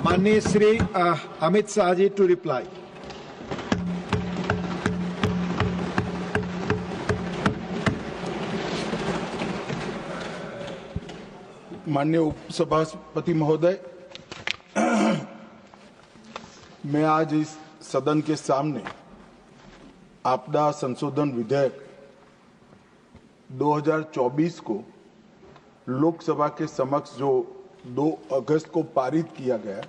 माननीय Shri Amit Shah ji to reply. माननीय उपसभापति महोदय, मैं आज इस सदन के सामने आपदा संशोधन विधेयक 2024 को लोकसभा के समक्ष जो 2 अगस्त को पारित किया गया,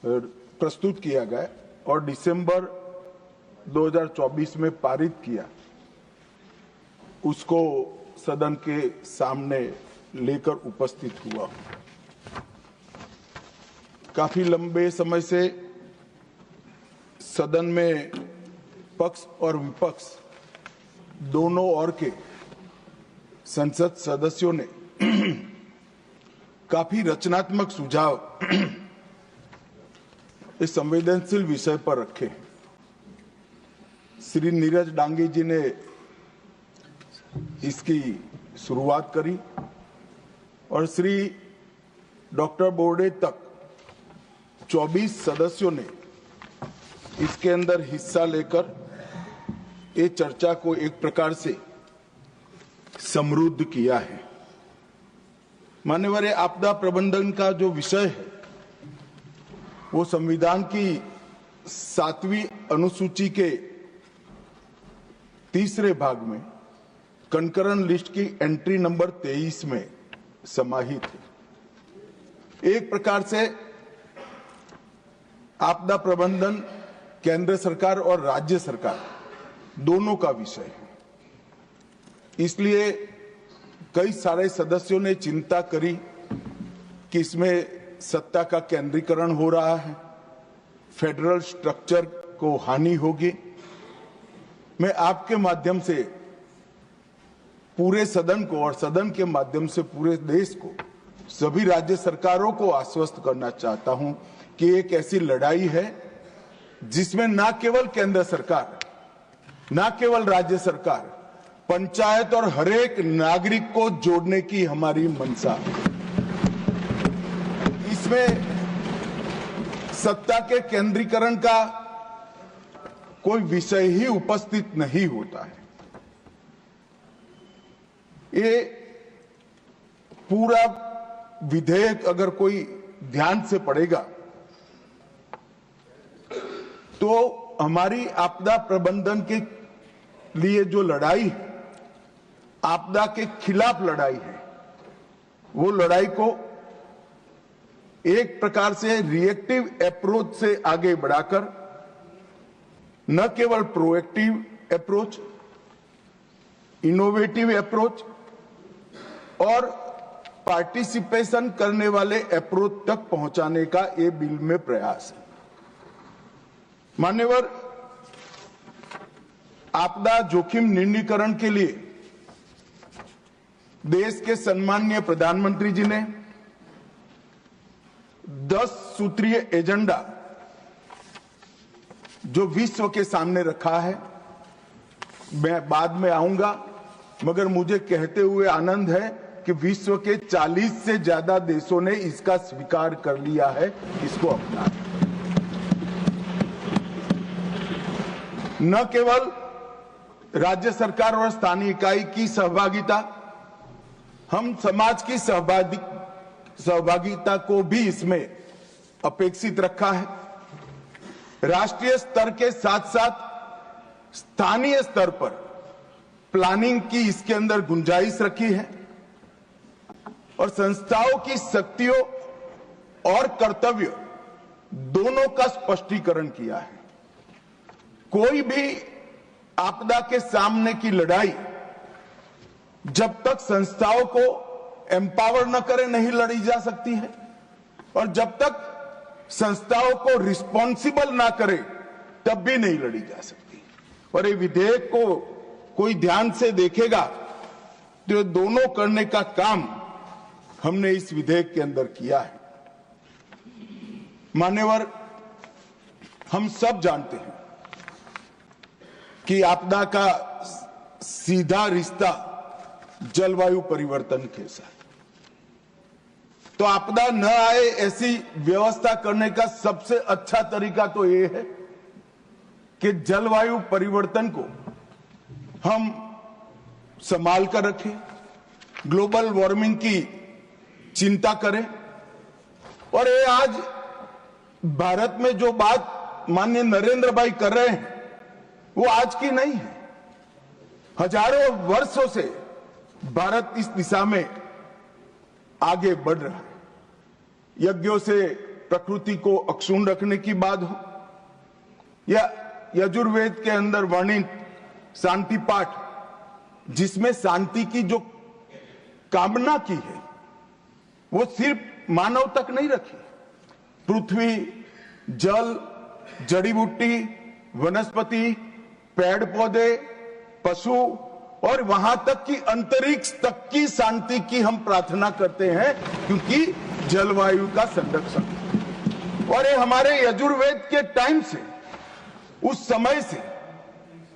प्रस्तुत किया गया और दिसंबर 2024 में पारित किया, उसको सदन के सामने लेकर उपस्थित हुआ। काफी लंबे समय से सदन में पक्ष और विपक्ष दोनों ओर के संसद सदस्यों ने काफी रचनात्मक सुझाव इस संवेदनशील विषय पर रखे। श्री नीरज डांगी जी ने इसकी शुरुआत करी और श्री डॉक्टर बोर्डे तक 24 सदस्यों ने इसके अंदर हिस्सा लेकर ये चर्चा को एक प्रकार से समृद्ध किया है। मान्यवर, आपदा प्रबंधन का जो विषय है वो संविधान की 7वीं अनुसूची के 3रे भाग में कंकरन लिस्ट की एंट्री नंबर 23 में समाहित है। एक प्रकार से आपदा प्रबंधन केंद्र सरकार और राज्य सरकार दोनों का विषय है। इसलिए कई सारे सदस्यों ने चिंता करी कि इसमें सत्ता का केंद्रीकरण हो रहा है, फेडरल स्ट्रक्चर को हानि होगी। मैं आपके माध्यम से पूरे सदन को और सदन के माध्यम से पूरे देश को, सभी राज्य सरकारों को आश्वस्त करना चाहता हूं कि एक ऐसी लड़ाई है जिसमें न केवल केंद्र सरकार, न केवल राज्य सरकार, पंचायत और हरेक नागरिक को जोड़ने की हमारी मंशा है। इसमें सत्ता के केंद्रीकरण का कोई विषय ही उपस्थित नहीं होता है। ये पूरा विधेयक अगर कोई ध्यान से पढ़ेगा तो हमारी आपदा प्रबंधन के लिए जो लड़ाई है, आपदा के खिलाफ लड़ाई है, वो लड़ाई को एक प्रकार से रिएक्टिव अप्रोच से आगे बढ़ाकर न केवल प्रोएक्टिव अप्रोच, इनोवेटिव अप्रोच और पार्टिसिपेशन करने वाले अप्रोच तक पहुंचाने का ये बिल में प्रयास है। मान्यवर, आपदा जोखिम न्यूनीकरण के लिए देश के सम्माननीय प्रधानमंत्री जी ने 10 सूत्रीय एजेंडा जो विश्व के सामने रखा है, मैं बाद में आऊंगा, मगर मुझे कहते हुए आनंद है कि विश्व के 40 से ज्यादा देशों ने इसका स्वीकार कर लिया है, इसको अपना। न केवल राज्य सरकार और स्थानीय इकाई की सहभागिता, हम समाज की सहभागिता को भी इसमें अपेक्षित रखा है। राष्ट्रीय स्तर के साथ साथ स्थानीय स्तर पर प्लानिंग की इसके अंदर गुंजाइश रखी है और संस्थाओं की शक्तियों और कर्तव्य दोनों का स्पष्टीकरण किया है। कोई भी आपदा के सामने की लड़ाई जब तक संस्थाओं को एम्पावर न करे नहीं लड़ी जा सकती है, और जब तक संस्थाओं को रिस्पॉन्सिबल ना करे तब भी नहीं लड़ी जा सकती। और ये विधेयक को कोई ध्यान से देखेगा तो दोनों करने का काम हमने इस विधेयक के अंदर किया है। मान्यवर, हम सब जानते हैं कि आपदा का सीधा रिश्ता जलवायु परिवर्तन के साथ। तो आपदा न आए ऐसी व्यवस्था करने का सबसे अच्छा तरीका तो ये है कि जलवायु परिवर्तन को हम संभाल कर रखें, ग्लोबल वार्मिंग की चिंता करें। और ये आज भारत में जो बात माननीय नरेंद्र भाई कर रहे हैं वो आज की नहीं है। हजारों वर्षों से भारत इस दिशा में आगे बढ़ रहा है। यज्ञों से प्रकृति को अक्षुण्ण रखने की बात हो या यजुर्वेद के अंदर वर्णित शांति पाठ, जिसमें शांति की जो कामना की है वो सिर्फ मानव तक नहीं रखी, पृथ्वी, जल, जड़ी बूटी, वनस्पति, पेड़ पौधे, पशु और वहां तक कि अंतरिक्ष तक की शांति की हम प्रार्थना करते हैं, क्योंकि जलवायु का संरक्षण। और ये हमारे यजुर्वेद के टाइम से, उस समय से,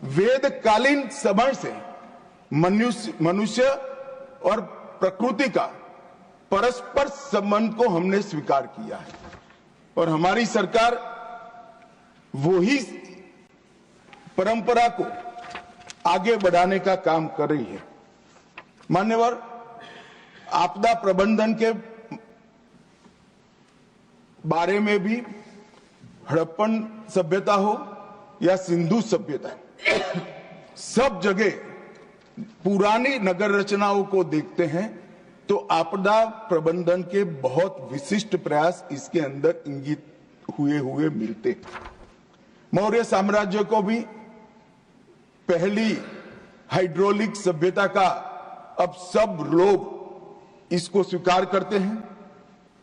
वेदकालीन समय से मनुष्य और प्रकृति का परस्पर संबंध को हमने स्वीकार किया है और हमारी सरकार वही परंपरा को आगे बढ़ाने का काम कर रही है। मान्यवर, आपदा प्रबंधन के बारे में भी हड़प्पन सभ्यता हो या सिंधु सभ्यता, सब जगह पुरानी नगर रचनाओं को देखते हैं तो आपदा प्रबंधन के बहुत विशिष्ट प्रयास इसके अंदर इंगित हुए मिलते। मौर्य साम्राज्य को भी पहली हाइड्रोलिक सभ्यता का अब सब लोग इसको स्वीकार करते हैं।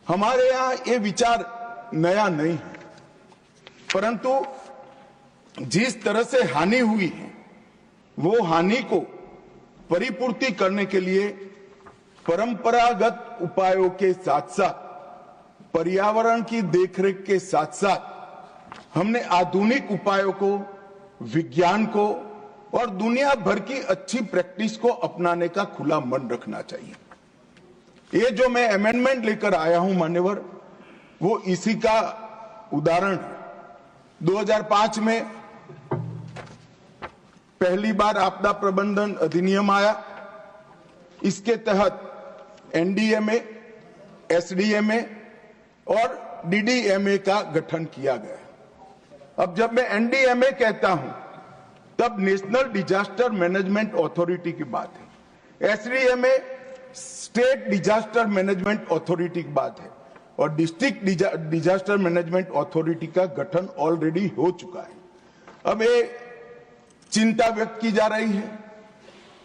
हमारे यहां ये विचार नया नहीं है, परंतु जिस तरह से हानि हुई है वो हानि को परिपूर्ति करने के लिए परंपरागत उपायों के साथ साथ, पर्यावरण की देखरेख के साथ साथ हमने आधुनिक उपायों को, विज्ञान को और दुनिया भर की अच्छी प्रैक्टिस को अपनाने का खुला मन रखना चाहिए। ये जो मैं अमेंडमेंट लेकर आया हूं मान्यवर, वो इसी का उदाहरण है। 2005 में पहली बार आपदा प्रबंधन अधिनियम आया। इसके तहत एनडीएमए, एसडीएमए और डीडीएमए का गठन किया गया। अब जब मैं एनडीएमए कहता हूं तब नेशनल डिजास्टर मैनेजमेंट अथॉरिटी की बात है, SDMA state disaster management authority की बात है और डिस्ट्रिक्ट डिजास्टर मैनेजमेंट अथॉरिटी का गठन ऑलरेडी हो चुका है। अब ये चिंता व्यक्त की जा रही है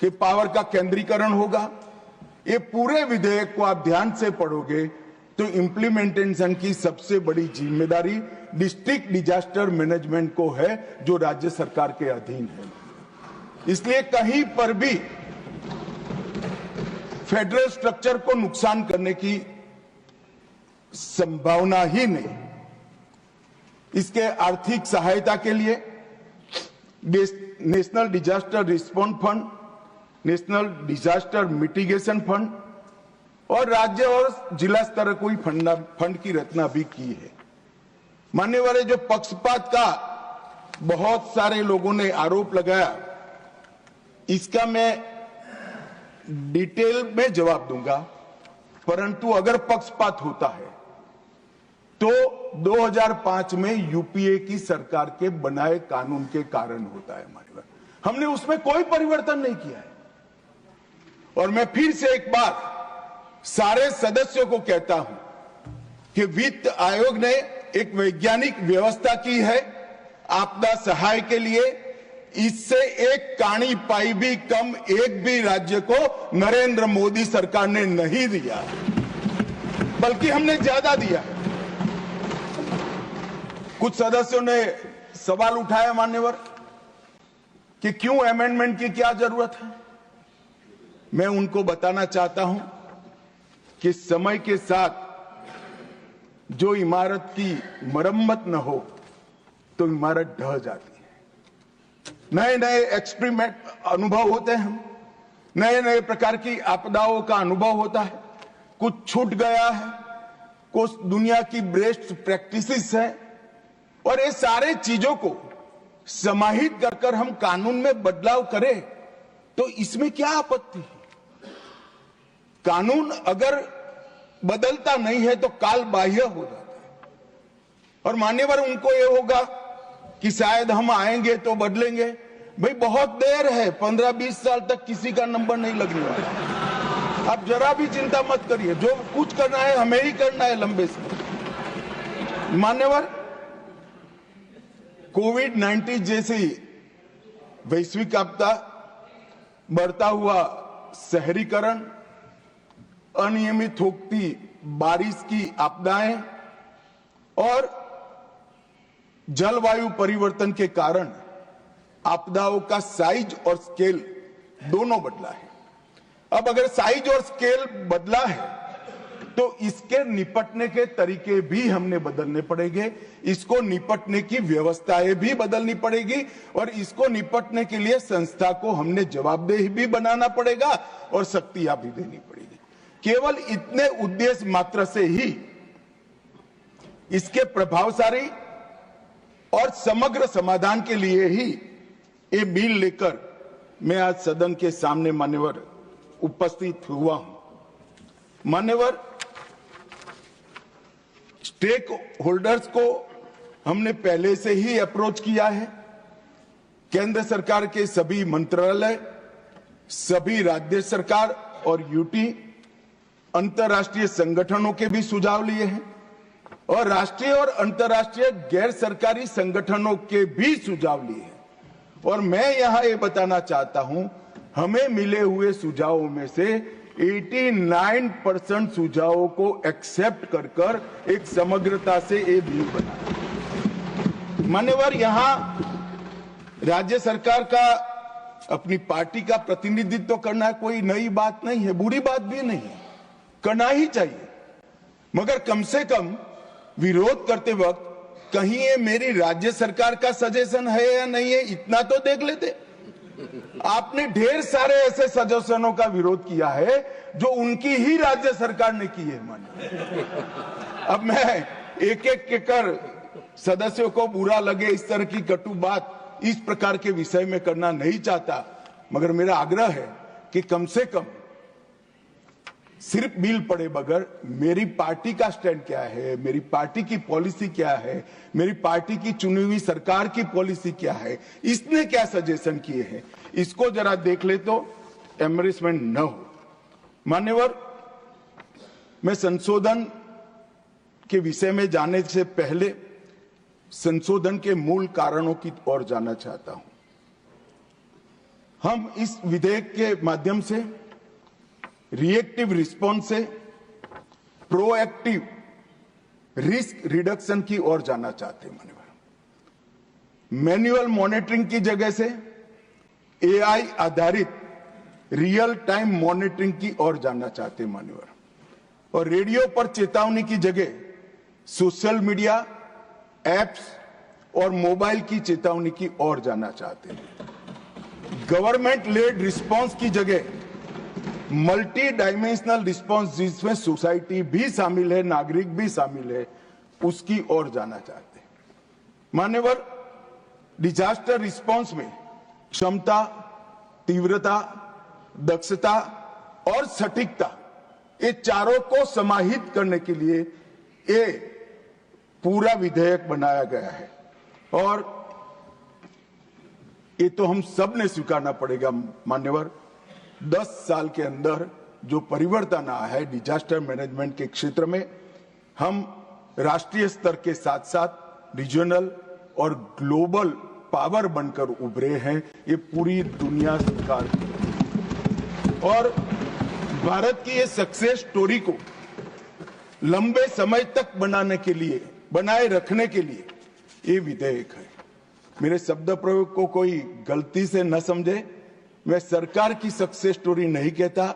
कि पावर का केंद्रीकरण होगा। ये पूरे विधेयक को आप ध्यान से पढ़ोगे तो इंप्लीमेंटेशन की सबसे बड़ी जिम्मेदारी डिस्ट्रिक्ट डिजास्टर मैनेजमेंट को है, जो राज्य सरकार के अधीन है। इसलिए कहीं पर भी फेडरल स्ट्रक्चर को नुकसान करने की संभावना ही नहीं। इसके आर्थिक सहायता के लिए national disaster response fund, national disaster mitigation fund और राज्य और जिला स्तर कोई फंड की रचना भी की है। मान्यवर, जो पक्षपात का बहुत सारे लोगों ने आरोप लगाया, इसका मैं डिटेल में जवाब दूंगा, परंतु अगर पक्षपात होता है तो 2005 में यूपीए की सरकार के बनाए कानून के कारण होता है। मान्यवर, हमने उसमें कोई परिवर्तन नहीं किया है। और मैं फिर से एक बार सारे सदस्यों को कहता हूं कि वित्त आयोग ने एक वैज्ञानिक व्यवस्था की है आपदा सहाय के लिए। इससे एक काणी पाई भी कम एक भी राज्य को नरेंद्र मोदी सरकार ने नहीं दिया, बल्कि हमने ज्यादा दिया। कुछ सदस्यों ने सवाल उठाया मान्यवर कि क्यों अमेंडमेंट की क्या जरूरत है। मैं उनको बताना चाहता हूं कि समय के साथ जो इमारत की मरम्मत न हो तो इमारत ढह जाती है। नए नए एक्सपेरिमेंट अनुभव होते हैं, नए नए प्रकार की आपदाओं का अनुभव होता है। कुछ छूट गया है को दुनिया की बेस्ट प्रैक्टिसेस है, और ये सारे चीजों को समाहित कर हम कानून में बदलाव करें तो इसमें क्या आपत्ति है? कानून अगर बदलता नहीं है तो काल बाह्य हो जाता है। और मान्यवर उनको ये होगा कि शायद हम आएंगे तो बदलेंगे। भाई बहुत देर है, 15-20 साल तक किसी का नंबर नहीं लगने वाला। आप जरा भी चिंता मत करिए, जो कुछ करना है हमें ही करना है लंबे समय। मान्यवर, कोविड-19 जैसी वैश्विक आपदा, बढ़ता हुआ शहरीकरण, अनियमित होती बारिश की आपदाएं और जलवायु परिवर्तन के कारण आपदाओं का साइज और स्केल दोनों बदला है। अब अगर साइज और स्केल बदला है तो इसके निपटने के तरीके भी हमने बदलने पड़ेंगे, इसको निपटने की व्यवस्थाएं भी बदलनी पड़ेगी, और इसको निपटने के लिए संस्था को हमने जवाबदेह भी बनाना पड़ेगा और शक्तियां भी देनी पड़ेगी। केवल इतने उद्देश्य मात्र से ही इसके प्रभावशाली और समग्र समाधान के लिए ही ये बिल लेकर मैं आज सदन के सामने मान्यवर उपस्थित हुआ हूं। मान्यवर, स्टेक होल्डर्स को हमने पहले से ही अप्रोच किया है। केंद्र सरकार के सभी मंत्रालय, सभी राज्य सरकार और यूटी, अंतर्राष्ट्रीय संगठनों के भी सुझाव लिए हैं, और राष्ट्रीय और अंतर्राष्ट्रीय गैर सरकारी संगठनों के भी सुझाव लिए हैं। और मैं यहां ये बताना चाहता हूं, हमें मिले हुए सुझावों में से 89% सुझावों को एक्सेप्ट कर एक समग्रता से ये बिल बना। मान्यवर, यहां राज्य सरकार का अपनी पार्टी का प्रतिनिधित्व करना कोई नई बात नहीं है, बुरी बात भी नहीं है, करना ही चाहिए। मगर कम से कम विरोध करते वक्त कहीं ये मेरी राज्य सरकार का सजेशन है या नहीं है, इतना तो देख लेते। आपने ढेर सारे ऐसे सजेशनों का विरोध किया है जो उनकी ही राज्य सरकार ने की है। मानिए, अब मैं एक एक कर सदस्यों को बुरा लगे इस तरह की कटु बात इस प्रकार के विषय में करना नहीं चाहता, मगर मेरा आग्रह है कि कम से कम सिर्फ बिल पढ़े बगैर मेरी पार्टी का स्टैंड क्या है, मेरी पार्टी की पॉलिसी क्या है, मेरी पार्टी की चुनी हुई सरकार की पॉलिसी क्या है, इसने क्या सजेशन किए हैं, इसको जरा देख ले तो एम्बेरसमेंट न हो। मान्यवर, मैं संशोधन के विषय में जाने से पहले संशोधन के मूल कारणों की ओर जाना चाहता हूं। हम इस विधेयक के माध्यम से रिएक्टिव रिस्पॉन्स से प्रोएक्टिव रिस्क रिडक्शन की ओर जाना चाहते हैं। मैन्युअल मॉनिटरिंग की जगह से एआई आधारित रियल टाइम मॉनिटरिंग की ओर जाना चाहते हैं मान्यवर, और रेडियो पर चेतावनी की जगह सोशल मीडिया एप्स और मोबाइल की चेतावनी की ओर जाना चाहते हैं। गवर्नमेंट लेड रिस्पांस की जगह मल्टी डायमेंशनल रिस्पांस, जिसमें सोसाइटी भी शामिल है, नागरिक भी शामिल है, उसकी ओर जाना चाहते हैं। मान्यवर, डिजास्टर रिस्पांस में क्षमता, तीव्रता, दक्षता और सटीकता, ये चारों को समाहित करने के लिए ये पूरा विधेयक बनाया गया है, और ये तो हम सब ने स्वीकारना पड़ेगा मान्यवर। 10 साल के अंदर जो परिवर्तन आया है डिजास्टर मैनेजमेंट के क्षेत्र में, हम राष्ट्रीय स्तर के साथ साथ रीजनल और ग्लोबल पावर बनकर उभरे हैं, ये पूरी दुनिया स्वीकार की। और भारत की ये सक्सेस स्टोरी को लंबे समय तक बनाए रखने के लिए ये विधेयक है। मेरे शब्द प्रयोग को कोई गलती से न समझे, मैं सरकार की सक्सेस स्टोरी नहीं कहता,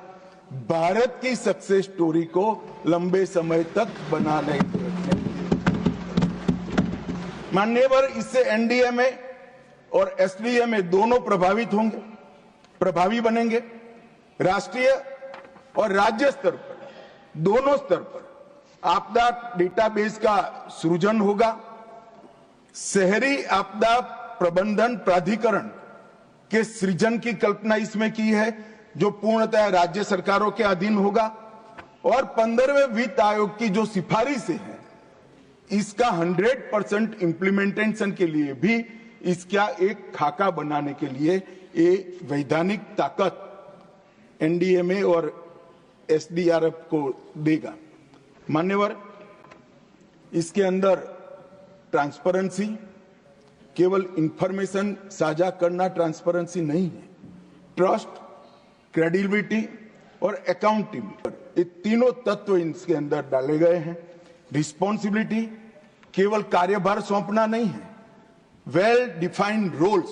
भारत की सक्सेस स्टोरी को लंबे समय तक बनाने मान्यवर, इससे एनडीए में और एसडीए में दोनों प्रभावित होंगे, प्रभावी बनेंगे। राष्ट्रीय और राज्य स्तर पर, दोनों स्तर पर आपदा डेटाबेस का सृजन होगा। शहरी आपदा प्रबंधन प्राधिकरण के सृजन की कल्पना इसमें की है, जो पूर्णतः राज्य सरकारों के अधीन होगा। और 15वें वित्त आयोग की जो सिफारिशें हैं, इसका 100% इम्प्लीमेंटेशन के लिए भी इसका एक खाका बनाने के लिए ये वैधानिक ताकत एनडीएमए और एसडीआरएफ को देगा। मान्यवर, इसके अंदर ट्रांसपेरेंसी, केवल इंफॉर्मेशन साझा करना ट्रांसपेरेंसी नहीं है, ट्रस्ट, क्रेडिबिलिटी और अकाउंटेबिलिटी, ये तीनों तत्व इसके अंदर डाले गए हैं। रिस्पॉन्सिबिलिटी, केवल कार्यभार सौंपना नहीं है, well defined roles,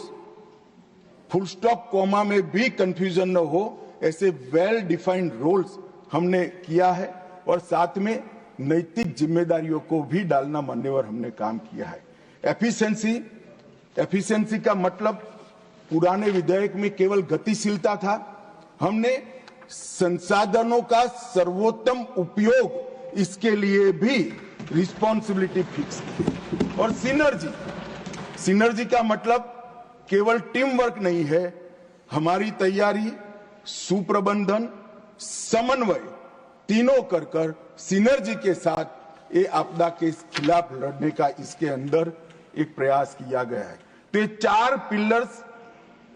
full stop comma में भी कंफ्यूजन न हो, ऐसे वेल डिफाइंड रोल्स हमने किया है। और साथ में नैतिक जिम्मेदारियों को भी डालना मान्यवर हमने काम किया है। एफिशिएंसी का मतलब पुराने विधेयक में केवल गतिशीलता था, हमने संसाधनों का सर्वोत्तम उपयोग, इसके लिए भी रिस्पॉन्सिबिलिटी फिक्स की। और सिनर्जी का मतलब केवल टीम वर्क नहीं है, हमारी तैयारी, सुप्रबंधन, समन्वय तीनों कर सिनर्जी के साथ ये आपदा के खिलाफ लड़ने का इसके अंदर एक प्रयास किया गया है। तो ये 4 पिलर्स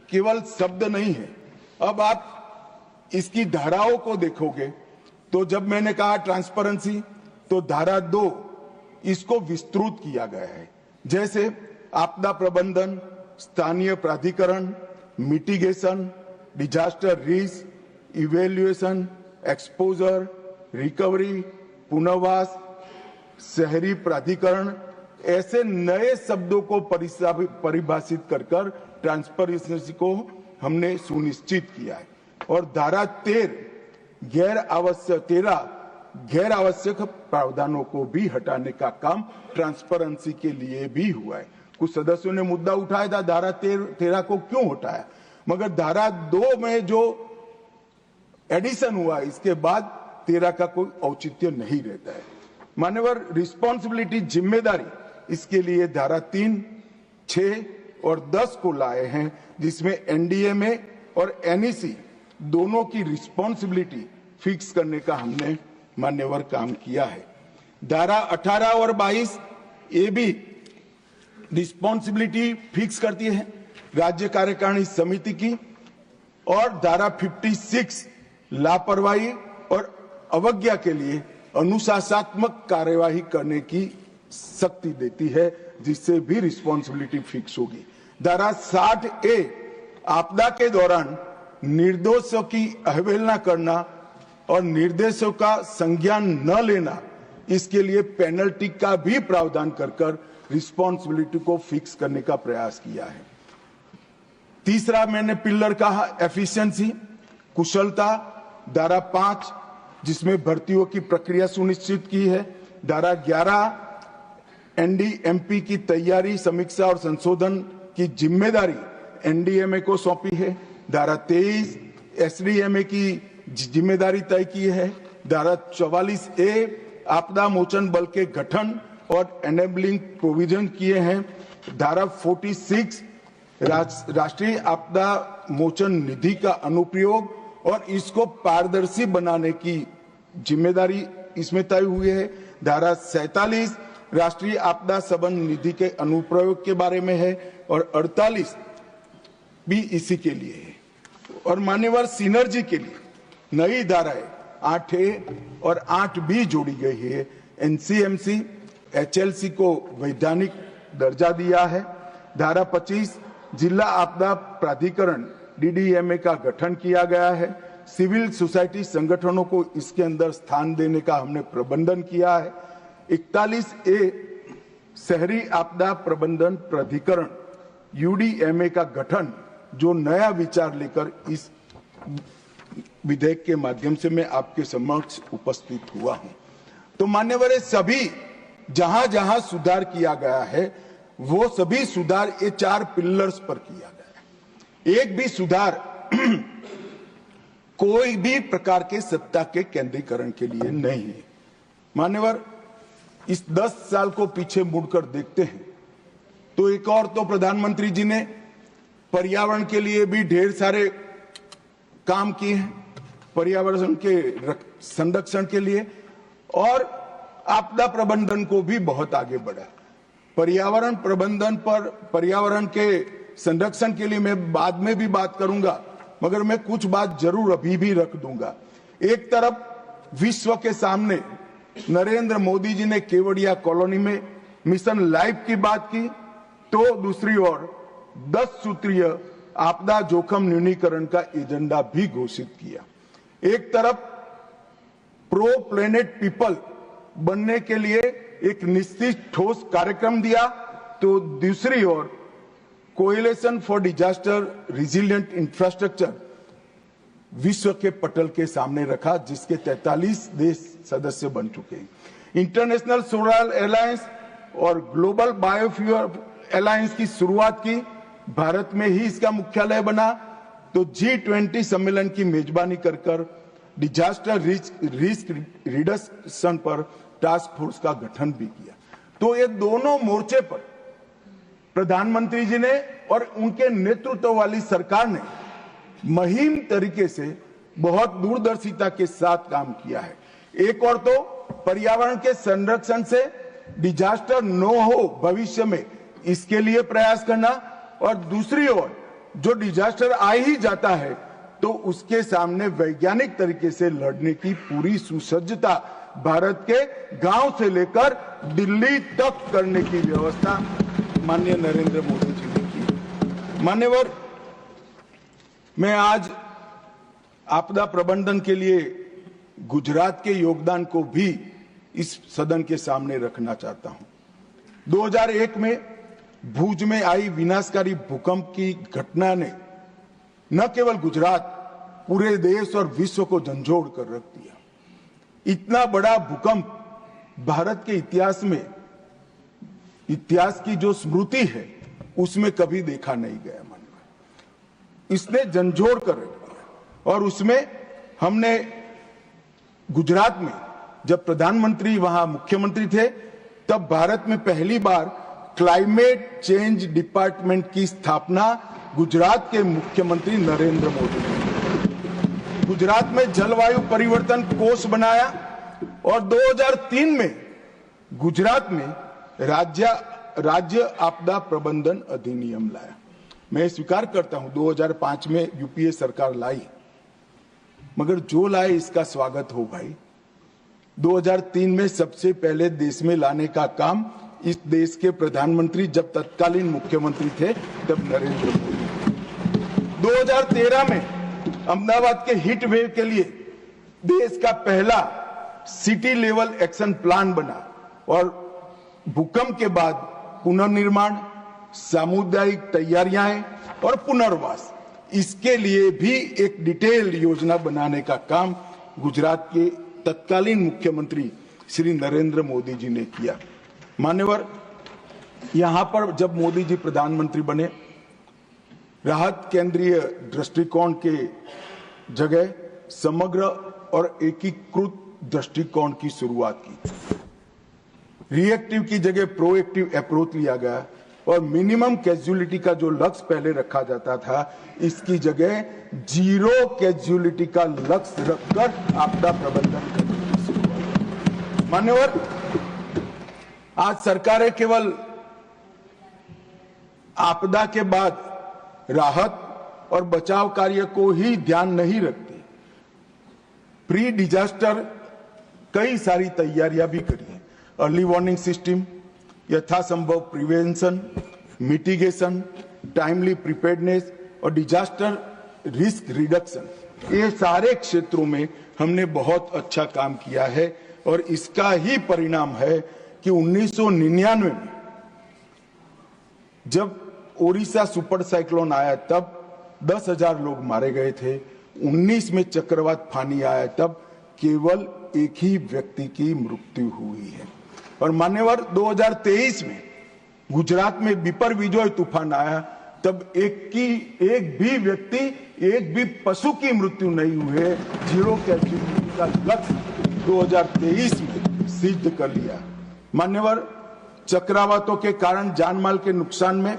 केवल शब्द नहीं है। अब आप इसकी धाराओं को देखोगे तो जब मैंने कहा ट्रांसपेरेंसी, तो धारा 2 इसको विस्तृत किया गया है, जैसे आपदा प्रबंधन, स्थानीय प्राधिकरण, mitigation, disaster risk, evaluation, exposure, recovery, पुनर्वास, शहरी प्राधिकरण, ऐसे नए शब्दों को परिभाषित कर ट्रांसपेरेंसी को हमने सुनिश्चित किया है। और धारा 13 गैर आवश्यक प्रावधानों को भी हटाने का काम ट्रांसपेरेंसी के लिए भी हुआ है। कुछ सदस्यों ने मुद्दा उठाया था धारा 13 को क्यों हटाया, मगर धारा 2 में जो एडिशन हुआ, इसके बाद 13 का कोई औचित्य नहीं रहता है। मान्यवर, रिस्पॉन्सिबिलिटी, जिम्मेदारी, इसके लिए धारा 3, 6 और 10 को लाए हैं, जिसमें एनडीएमए और एनईसी दोनों की रिस्पॉन्सिबिलिटी फिक्स करने का हमने मान्यवर काम किया है। धारा 18 और 22 ये भी रिस्पॉन्सिबिलिटी फिक्स करती है राज्य कार्यकारिणी समिति की। और धारा 56 लापरवाही और अवज्ञा के लिए अनुशासनात्मक कार्यवाही करने की शक्ति देती है, जिससे भी रिस्पॉन्सिबिलिटी फिक्स होगी। धारा 60A आपदा के दौरान निर्दोषों की अवहेलना करना और निर्देशों का संज्ञान न लेना, इसके लिए पेनल्टी का भी प्रावधान कर रिस्पॉन्सिबिलिटी को फिक्स करने का प्रयास किया है। तीसरा मैंने पिलर कहा एफिशिएंसी, कुशलता, धारा 5 जिसमें भर्तियों की प्रक्रिया सुनिश्चित की है। धारा 11 एनडीएमपी की तैयारी, समीक्षा और संशोधन की जिम्मेदारी एनडीएमए को सौंपी है। धारा 23 एसडीएमए की जिम्मेदारी तय की है। धारा 44A आपदा मोचन बल के गठन और एनेबलिंग प्रोविजन किए हैं। धारा 46 राष्ट्रीय आपदा मोचन निधि का अनुप्रयोग और इसको पारदर्शी बनाने की जिम्मेदारी इसमें तय हुई है। धारा 47 राष्ट्रीय आपदा संबंध निधि के अनुप्रयोग के बारे में है और 48 भी इसी के लिए है। और मान्यवर, सिनर्जी के लिए नई धाराएं 8A और 8B जोड़ी गई है। एनसीएमसी, एचएलसी को वैधानिक दर्जा दिया है। धारा 25 जिला आपदा प्राधिकरण डीडीएमए का गठन किया गया है। सिविल सोसाइटी संगठनों को इसके अंदर स्थान देने का हमने प्रबंधन किया है। 41A शहरी आपदा प्रबंधन प्राधिकरण यूडीएमए का गठन, जो नया विचार लेकर इस विधेयक के माध्यम से मैं आपके समक्ष उपस्थित हुआ हूं। तो मान्यवर, सभी जहां जहां सुधार किया गया है वो सभी सुधार ये 4 पिलर्स पर किया गया है। एक भी सुधार कोई भी प्रकार के सत्ता के केंद्रीकरण के लिए नहीं है। मान्यवर, इस 10 साल को पीछे मुड़कर देखते हैं तो एक और तो प्रधानमंत्री जी ने पर्यावरण के लिए भी ढेर सारे काम किए हैं, पर्यावरण के संरक्षण के लिए, और आपदा प्रबंधन को भी बहुत आगे बढ़ा। पर्यावरण प्रबंधन पर, पर्यावरण के संरक्षण के लिए मैं बाद में भी बात करूंगा, मगर मैं कुछ बात जरूर अभी भी रख दूंगा। एक तरफ विश्व के सामने नरेंद्र मोदी जी ने केवड़िया कॉलोनी में मिशन लाइफ की बात की, तो दूसरी ओर 10 सूत्रीय आपदा जोखिम न्यूनीकरण का एजेंडा भी घोषित किया। एक तरफ प्रो प्लेनेट पीपल बनने के लिए एक निश्चित ठोस कार्यक्रम दिया, तो दूसरी ओर coalition for disaster resilient infrastructure विश्व के पटल के सामने रखा, जिसके 43 देश सदस्य बन चुके हैं। इंटरनेशनल सोलर अलायंस और ग्लोबल बायोफ्यूल अलायंस की शुरुआत की, भारत में ही इसका मुख्यालय बना, तो G20 सम्मेलन की मेजबानी कर डिजास्टर रिस्क रिडक्शन पर टास्क फोर्स का गठन भी किया। तो ये दोनों मोर्चे पर प्रधानमंत्री जी ने और उनके नेतृत्व वाली सरकार ने मुहिम तरीके से बहुत दूरदर्शिता के साथ काम किया है। एक और तो पर्यावरण के संरक्षण से डिजास्टर न हो भविष्य में, इसके लिए प्रयास करना, और दूसरी ओर जो डिजास्टर आ ही जाता है तो उसके सामने वैज्ञानिक तरीके से लड़ने की पूरी सुसज्जता भारत के गांव से लेकर दिल्ली तक करने की व्यवस्था माननीय नरेंद्र मोदी जी ने की। मान्यवर, मैं आज आपदा प्रबंधन के लिए गुजरात के योगदान को भी इस सदन के सामने रखना चाहता हूं। 2001 में भुज में आई विनाशकारी भूकंप की घटना ने न केवल गुजरात, पूरे देश और विश्व को झंझोड़ कर रख दिया। इतना बड़ा भूकंप भारत के इतिहास में, इतिहास की जो स्मृति है उसमें कभी देखा नहीं गया। मानव इसने झंझोड़ कर रख दिया। और उसमें हमने गुजरात में जब प्रधानमंत्री वहां मुख्यमंत्री थे, तब भारत में पहली बार क्लाइमेट चेंज डिपार्टमेंट की स्थापना गुजरात के मुख्यमंत्री नरेंद्र मोदी ने। गुजरात में जलवायु परिवर्तन कोष बनाया और 2003 में गुजरात में राज्य आपदा प्रबंधन अधिनियम लाया। मैं स्वीकार करता हूं 2005 में यूपीए सरकार लाई, मगर जो लाए इसका स्वागत हो भाई। 2003 में सबसे पहले देश में लाने का काम इस देश के प्रधानमंत्री, जब तत्कालीन मुख्यमंत्री थे, तब नरेंद्र मोदी। 2013 में अहमदाबाद के हीट वेव के लिए देश का पहला सिटी लेवल एक्शन प्लान बना और भूकंप के बाद पुनर्निर्माण, सामुदायिक तैयारियां और पुनर्वास, इसके लिए भी एक डिटेल योजना बनाने का काम गुजरात के तत्कालीन मुख्यमंत्री श्री नरेंद्र मोदी जी ने किया। मान्यवर, यहां पर जब मोदी जी प्रधानमंत्री बने, राहत केंद्रीय दृष्टिकोण के जगह समग्र और एकीकृत दृष्टिकोण की शुरुआत की। रिएक्टिव की जगह प्रोएक्टिव अप्रोच लिया गया और मिनिमम कैजुअलिटी का जो लक्ष्य पहले रखा जाता था, इसकी जगह जीरो कैजुअलिटी का लक्ष्य रखकर आपदा प्रबंधन करने की शुरुआत। मान्यवर, आज सरकारें केवल आपदा के बाद राहत और बचाव कार्य को ही ध्यान नहीं रखती, प्री डिजास्टर कई सारी तैयारियां भी करी हैं। अर्ली वार्निंग सिस्टम, यथासंभव प्रिवेंशन, मिटिगेशन, टाइमली प्रिपेयर्डनेस और डिजास्टर रिस्क रिडक्शन, ये सारे क्षेत्रों में हमने बहुत अच्छा काम किया है। और इसका ही परिणाम है कि 1999 में जब ओडिशा सुपर साइक्लोन आया, तब 10,000 लोग मारे गए थे। 19 में चक्रवात फानी आया, तब केवल एक ही व्यक्ति की मृत्यु हुई है। और मान्यवर, 2023 में गुजरात में विपर विजय तूफान आया, तब एक भी व्यक्ति, एक भी पशु की मृत्यु नहीं हुई है। जीरो कैजुअलिटी का लक्ष्य 2023 में सिद्ध कर लिया। मान्यवर, चक्रवातों के कारण जानमाल के नुकसान में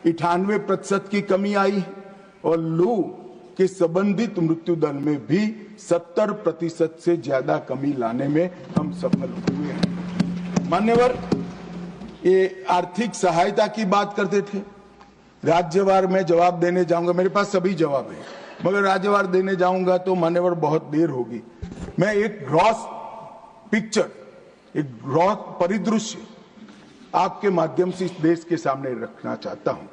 98% की कमी आई है और लू के संबंधित मृत्यु दर में भी 70% से ज्यादा कमी लाने में हम सफल हुए हैं। मान्यवर, ये आर्थिक सहायता की बात करते थे, राज्यवार में जवाब देने जाऊंगा, मेरे पास सभी जवाब है, मगर राज्यवार देने जाऊंगा तो मान्यवर बहुत देर होगी। मैं एक ग्रॉस पिक्चर, एक ग्रॉस परिदृश्य आपके माध्यम से इस देश के सामने रखना चाहता हूं।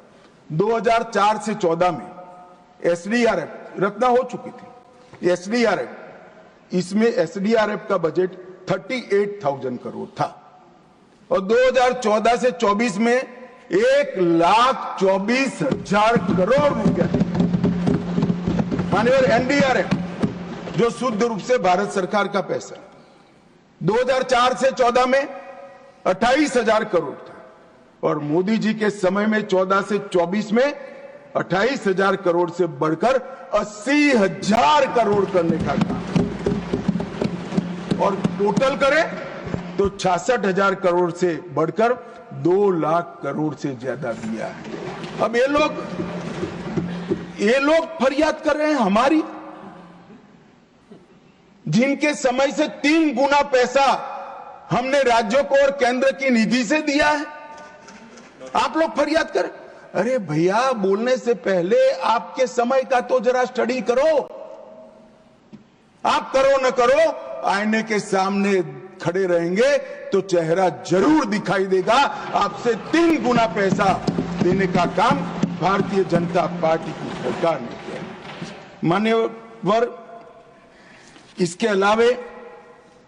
2004 से 14 में एसडीआरएफ रचना हो चुकी थी। एसडीआरएफ, इसमें एसडीआरएफ का बजट 38,000 करोड़ था और 2014 से 24 में 1,24,000 करोड़ रुपया थे। माननीय एनडीआरएफ जो शुद्ध रूप से भारत सरकार का पैसा, 2004 से 14 में 28,000 करोड़ था और मोदी जी के समय में 14 से 24 में 28,000 करोड़ से बढ़कर 80,000 करोड़ करने का काम और टोटल करें तो 66,000 करोड़ से बढ़कर 2 लाख करोड़ से ज्यादा दिया है। अब ये लोग फरियाद कर रहे हैं हमारी, जिनके समय से 3 गुना पैसा हमने राज्यों को और केंद्र की निधि से दिया है। आप लोग फरियाद करें। अरे भैया, बोलने से पहले आपके समय का तो जरा स्टडी करो। आप करो न करो, आईने के सामने खड़े रहेंगे तो चेहरा जरूर दिखाई देगा। आपसे 3 गुना पैसा देने का काम भारतीय जनता पार्टी की सरकार ने किया। मान्यवर, इसके अलावे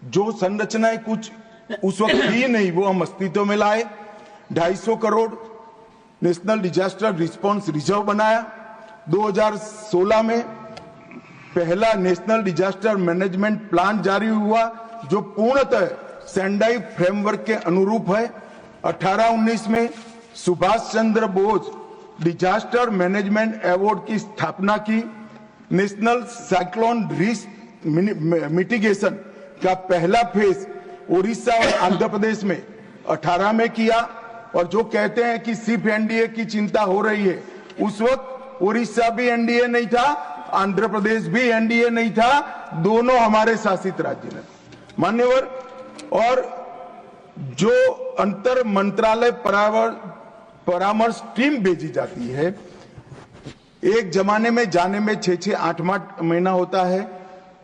जो संरचनाएं कुछ उस वक्त थी नहीं, वो हम अस्तित्व में लाए। 250 crore national disaster response reserve बनाया। 2016 में पहला नेशनल डिजास्टर मैनेजमेंट प्लान जारी हुआ जो पूर्णतः सेंडाई फ्रेमवर्क के अनुरूप है। 18-19 में Subhash Chandra Bose disaster management award की स्थापना की। नेशनल साइक्लोन रिस्क मिटिगेशन का पहला फेज उड़ीसा और आंध्र प्रदेश में 18 में किया। और जो कहते हैं कि सिर्फ एनडीए की चिंता हो रही है, उस वक्त उड़ीसा भी एनडीए नहीं था, आंध्र प्रदेश भी एनडीए नहीं था, दोनों हमारे शासित राज्य ने। मान्यवर, और जो अंतर मंत्रालय परामर्श टीम भेजी जाती है, एक जमाने में जाने में 6-8 महीना होता है।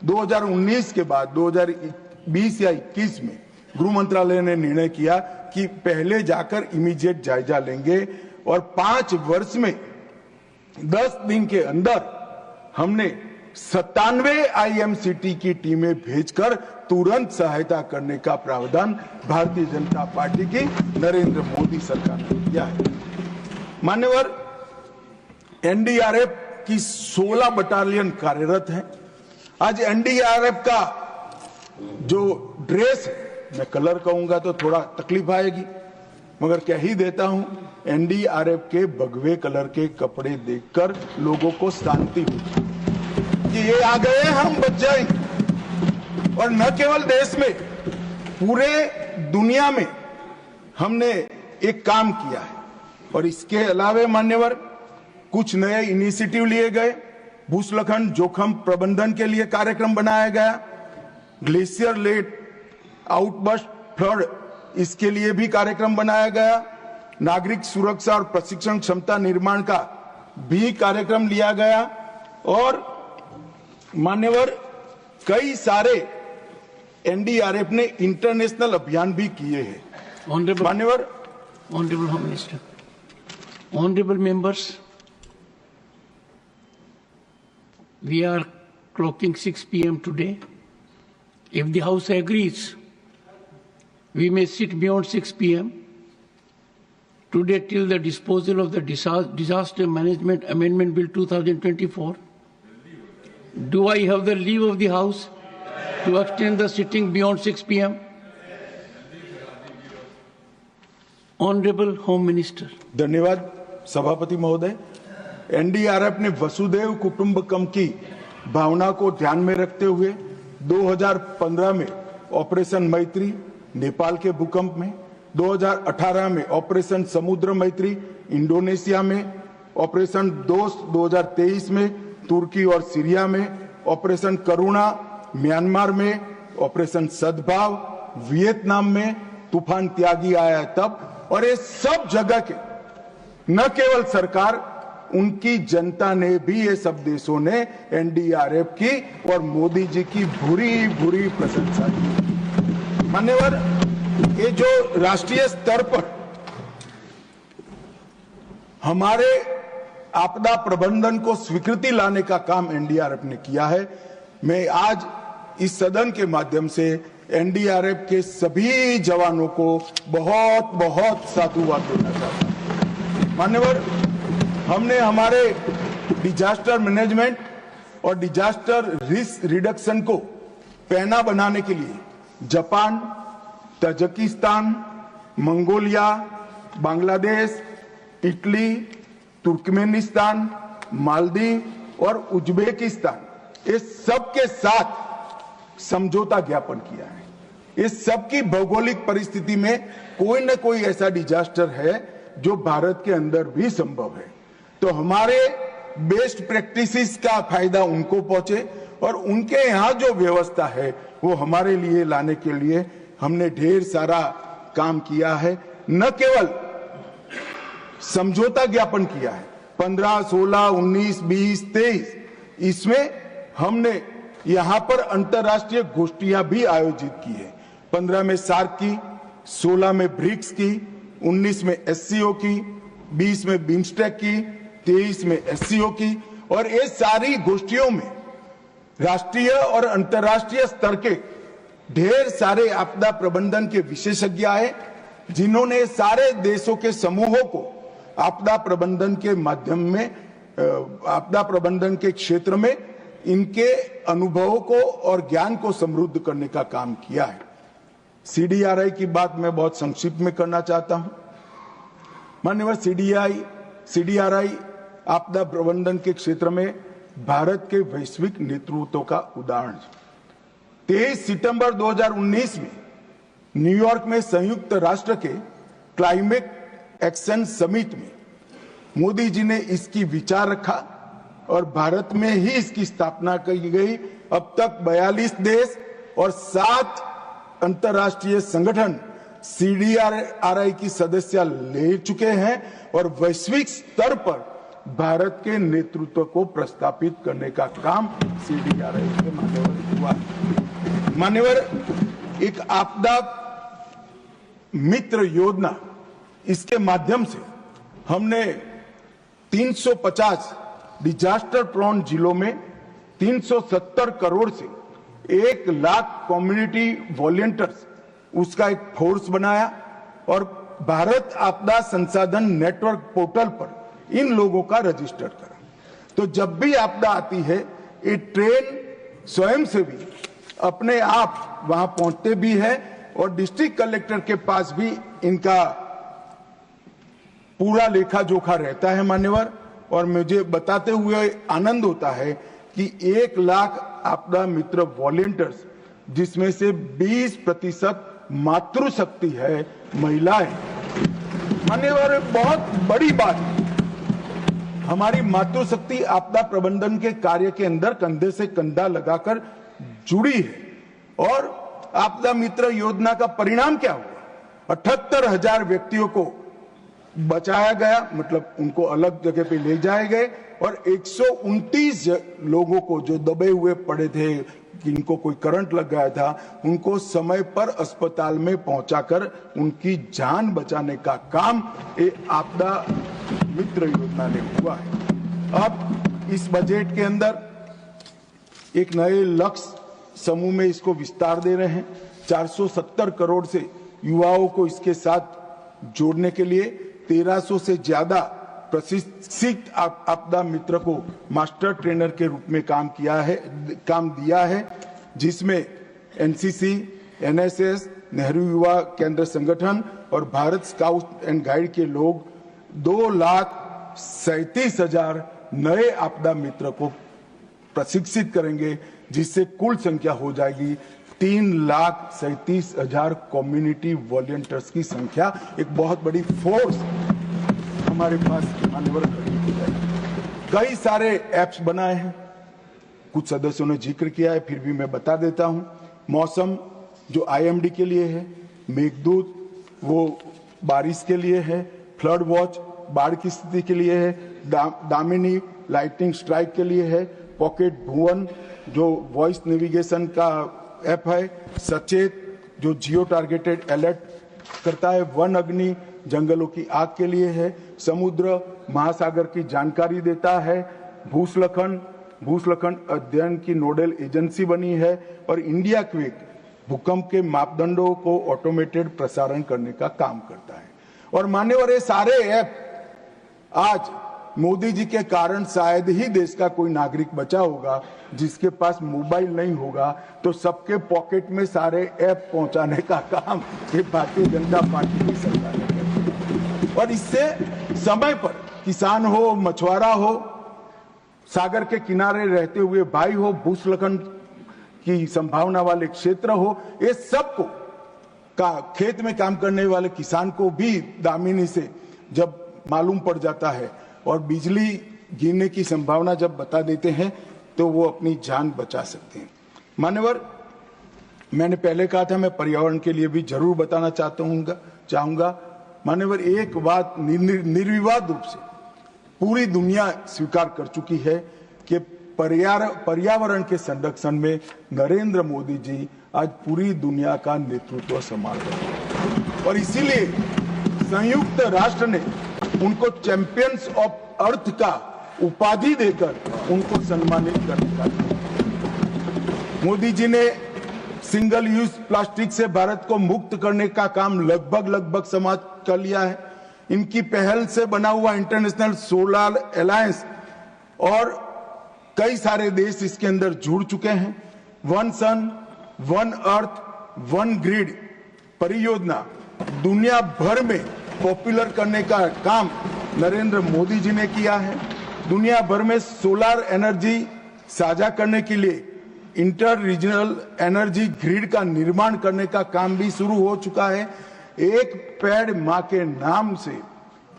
2019 के बाद 2020 या 21 में गृह मंत्रालय ने निर्णय किया कि पहले जाकर इमीडिएट जायजा लेंगे और 5 वर्ष में 10 दिन के अंदर हमने 97 आईएमसीटी की टीमें भेजकर तुरंत सहायता करने का प्रावधान भारतीय जनता पार्टी की नरेंद्र मोदी सरकार ने किया है। मान्यवर, एनडीआरएफ की 16 बटालियन कार्यरत हैं। आज एनडीआरएफ का जो ड्रेस है, मैं कलर कहूंगा तो थोड़ा तकलीफ आएगी, मगर कह ही देता हूं, एनडीआरएफ के भगवे कलर के कपड़े देखकर लोगों को शांति हुई कि ये आ गए, हम बच जाएंगे। और न केवल देश में, पूरे दुनिया में हमने एक काम किया है। और इसके अलावे मान्यवर, कुछ नए इनिशिएटिव लिए गए। भूस्खलन जोखिम प्रबंधन के लिए कार्यक्रम बनाया गया। ग्लेशियर लेड आउटबर्स्ट फ्लड, इसके लिए भी कार्यक्रम बनाया गया। नागरिक सुरक्षा और प्रशिक्षण क्षमता निर्माण का भी कार्यक्रम लिया गया। और मान्यवर, कई सारे एनडीआरएफ ने इंटरनेशनल अभियान भी किए हैं। मान्यवर, Honorable Home Minister, honorable members, we are clocking 6 p.m. today. If the House agrees, we may sit beyond 6 p.m. today till the disposal of the Disaster Management Amendment Bill 2024. Do I have the leave of the House to extend the sitting beyond 6 p.m.? Honorable Home Minister. धन्यवाद सभापति महोदय। NDRF ने वसुधैव कुटुंबकम की भावना को ध्यान में रखते हुए 2015 में ऑपरेशन मैत्री, नेपाल के भूकंप में, 2018 में ऑपरेशन समुद्र मैत्री इंडोनेशिया में, ऑपरेशन दोस्त 2023 में तुर्की और सीरिया में, ऑपरेशन करुणा म्यांमार में, ऑपरेशन सद्भाव वियतनाम में, तूफान त्यागी आया तब, और ये सब जगह के न केवल सरकार, उनकी जनता ने भी, ये सब देशों ने एनडीआरएफ की और मोदी जी की भूरी भूरी प्रशंसा की। मान्यवर, ये जो राष्ट्रीय स्तर पर हमारे आपदा प्रबंधन को स्वीकृति लाने का काम एनडीआरएफ ने किया है, मैं आज इस सदन के माध्यम से एनडीआरएफ के सभी जवानों को बहुत बहुत साधुवाद देना चाहता हूं। मान्यवर, हमने हमारे डिजास्टर मैनेजमेंट और डिजास्टर रिस्क रिडक्शन को पैना बनाने के लिए Japan, Tajikistan, Mongolia, Bangladesh, Italy, Turkmenistan, Maldives और उज्बेकिस्तान, ये सब के साथ समझौता ज्ञापन किया है। इस सब की भौगोलिक परिस्थिति में कोई न कोई ऐसा डिजास्टर है जो भारत के अंदर भी संभव है, तो हमारे बेस्ट प्रैक्टिसेस का फायदा उनको पहुंचे और उनके यहाँ जो व्यवस्था है वो हमारे लिए लाने के लिए हमने ढेर सारा काम किया है। न केवल समझौता ज्ञापन किया है, 15, 16, 19, 20, 23, इसमें हमने यहां पर अंतर्राष्ट्रीय गोष्ठियां भी आयोजित की है। 15 में सार्क की, 16 में ब्रिक्स की, 19 में एससीओ की, 20 में बिम्स्टेक की, 23 में एससीओ की, और ये सारी गोष्ठियों में राष्ट्रीय और अंतर्राष्ट्रीय स्तर के ढेर सारे आपदा प्रबंधन के विशेषज्ञ आए, जिन्होंने सारे देशों के समूहों को आपदा प्रबंधन के माध्यम में, आपदा प्रबंधन के क्षेत्र में इनके अनुभवों को और ज्ञान को समृद्ध करने का काम किया है। सीडीआरआई की बात मैं बहुत संक्षिप्त में करना चाहता हूं। मान्यवर, सीडीआरआई आपदा प्रबंधन के क्षेत्र में भारत के वैश्विक नेतृत्व का उदाहरण है। 23 सितंबर 2019 में न्यूयॉर्क में संयुक्त राष्ट्र के क्लाइमेट एक्शन समिट में मोदी जी ने इसकी विचार रखा और भारत में ही इसकी स्थापना की गई। अब तक 42 देश और 7 अंतर्राष्ट्रीय संगठन सीडीआरआई की सदस्य ले चुके हैं और वैश्विक स्तर पर भारत के नेतृत्व को प्रस्तापित करने का काम सीडीआरआई के माध्यम हुआ। मान्यवर, एक आपदा मित्र योजना, इसके माध्यम से हमने 350 डिजास्टर प्रोन जिलों में 370 करोड़ से 1 लाख कम्युनिटी वॉलंटियर्स, उसका एक फोर्स बनाया और भारत आपदा संसाधन नेटवर्क पोर्टल पर इन लोगों का रजिस्टर करा। तो जब भी आपदा आती है, ये ट्रेन स्वयं से भी अपने आप वहां पहुंचते भी है और डिस्ट्रिक्ट कलेक्टर के पास भी इनका पूरा लेखा जोखा रहता है। मान्यवर, और मुझे बताते हुए आनंद होता है कि 1 लाख आपदा मित्र वॉलंटियर्स, जिसमें से 20% मातृशक्ति है, महिलाएं। मान्यवर, बहुत बड़ी बात है, हमारी मातृशक्ति आपदा प्रबंधन के कार्य के अंदर कंधे से कंधा लगाकर जुड़ी है। और आपदा मित्र योजना का परिणाम क्या हुआ? 78,000 व्यक्तियों को बचाया गया, मतलब उनको अलग जगह पे ले जाए गए, और 129 लोगों को जो दबे हुए पड़े थे, जिनको कोई करंट लग गया था, उनको समय पर अस्पताल में पहुंचाकर उनकी जान बचाने का काम ये आपदा मित्र योजना ने हुआ है। अब इस बजट के अंदर एक नए लक्ष्य समूह में इसको विस्तार दे रहे हैं। 470 करोड़ से युवाओं को इसके साथ जोड़ने के लिए 1300 से ज्यादा प्रशिक्षित आपदा मित्र को मास्टर ट्रेनर के रूप में काम दिया है, जिसमें एनसीसी, एनएसएस, नेहरू युवा केंद्र संगठन और भारत स्काउट एंड गाइड के लोग 2,37,000 नए आपदा मित्र को प्रशिक्षित करेंगे, जिससे कुल संख्या हो जाएगी 3,37,000 कम्युनिटी वॉलंटियर्स की संख्या, एक बहुत बड़ी फोर्स हमारे पास मान्यवर खड़ी की है। कई सारे ऐप्स बनाए हैं, कुछ सदस्यों ने जिक्र किया है, फिर भी मैं बता देता हूं। मौसम जो IMD के लिए है, मेघदूत वो बारिश के लिए है, फ्लड वॉच बाढ़ की स्थिति के लिए है, दामिनी लाइटनिंग स्ट्राइक के लिए है, पॉकेट भुवन जो वॉइस नेविगेशन का ऐप है, सचेत जो जियो टारगेटेड अलर्ट करता है, वन अग्नि जंगलों की आग के लिए है, समुद्र महासागर की जानकारी देता है, भूस्खलन अध्ययन की नोडल एजेंसी बनी है, और इंडिया क्विक भूकंप के मापदंडों को ऑटोमेटेड प्रसारण करने का काम करता है। और मान्यवर ये सारे ऐप आज मोदी जी के कारण शायद ही देश का कोई नागरिक बचा होगा जिसके पास मोबाइल नहीं होगा, तो सबके पॉकेट में सारे ऐप पहुंचाने का काम ये भारतीय जनता पार्टी की सरकार ने किया। और इससे समय पर किसान हो, मछुआरा हो, सागर के किनारे रहते हुए भाई हो, भूस्खलन की संभावना वाले क्षेत्र हो, ये सबको का खेत में काम करने वाले किसान को भी दामिनी से जब मालूम पड़ जाता है और बिजली गिरने की संभावना जब बता देते हैं तो वो अपनी जान बचा सकते हैं। मान्यवर, मैंने पहले कहा था मैं पर्यावरण के लिए भी जरूर बताना चाहूंगा। मान्यवर, एक बात निर्विवाद रूप से पूरी दुनिया स्वीकार कर चुकी है कि पर्यावरण के संरक्षण में नरेंद्र मोदी जी आज पूरी दुनिया का नेतृत्व संभाल रहे हैं, और इसीलिए संयुक्त राष्ट्र ने उनको चैंपियंस ऑफ अर्थ का उपाधि देकर उनको सम्मानित करने का। मोदी जी ने सिंगल यूज प्लास्टिक से भारत को मुक्त करने का काम लगभग समाप्त कर लिया है। इनकी पहल से बना हुआ इंटरनेशनल सोलर अलायंस और कई सारे देश इसके अंदर जुड़ चुके हैं। वन सन, वन अर्थ, वन ग्रिड परियोजना दुनिया भर में पॉपुलर करने का काम नरेंद्र मोदी जी ने किया है। दुनिया भर में सोलर एनर्जी साझा करने के लिए इंटर रीजनल एनर्जी ग्रिड का निर्माण करने का काम भी शुरू हो चुका है। एक पेड़ मां के नाम से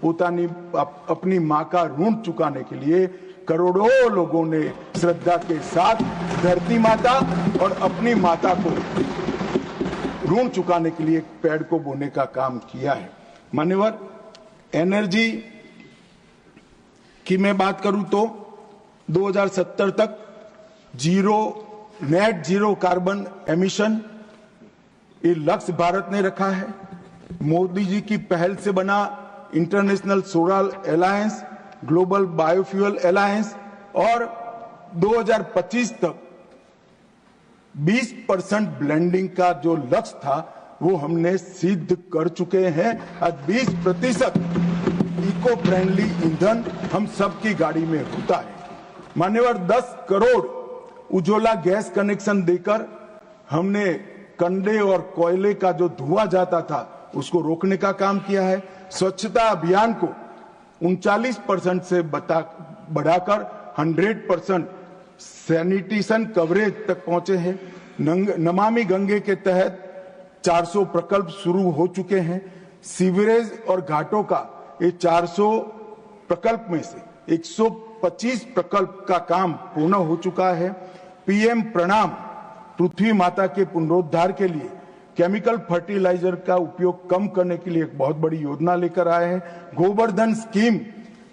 अपनी मां का ऋण चुकाने के लिए करोड़ों लोगों ने श्रद्धा के साथ धरती माता और अपनी माता को ऋण चुकाने के लिए एक पेड़ को बोने का काम किया है। मान्यवर, एनर्जी की मैं बात करूं तो 2070 तक नेट जीरो कार्बन एमिशन ये लक्ष्य भारत ने रखा है। मोदी जी की पहल से बना international solar alliance, global biofuel alliance और 2025 तक 20% ब्लेंडिंग का जो लक्ष्य था वो हमने सिद्ध कर चुके हैं। आज 20% इको फ्रेंडली ईंधन हम सबकी गाड़ी में होता है। मान्यवर, 10 करोड़ उज्ज्वला गैस कनेक्शन देकर हमने कंडे और कोयले का जो धुआं जाता था उसको रोकने का काम किया है। स्वच्छता अभियान को 39% से बढ़ाकर 100% सैनिटेशन कवरेज तक पहुंचे हैं। नमामि गंगे के तहत 400 प्रकल्प शुरू हो चुके हैं। सीवरेज और घाटों का ये 400 प्रकल्प में से 125 प्रकल्प का काम पूर्ण हो चुका है। पीएम प्रणाम पृथ्वी माता के पुनरुद्धार के लिए केमिकल फर्टिलाइजर का उपयोग कम करने के लिए एक बहुत बड़ी योजना लेकर आए हैं। गोवर्धन स्कीम,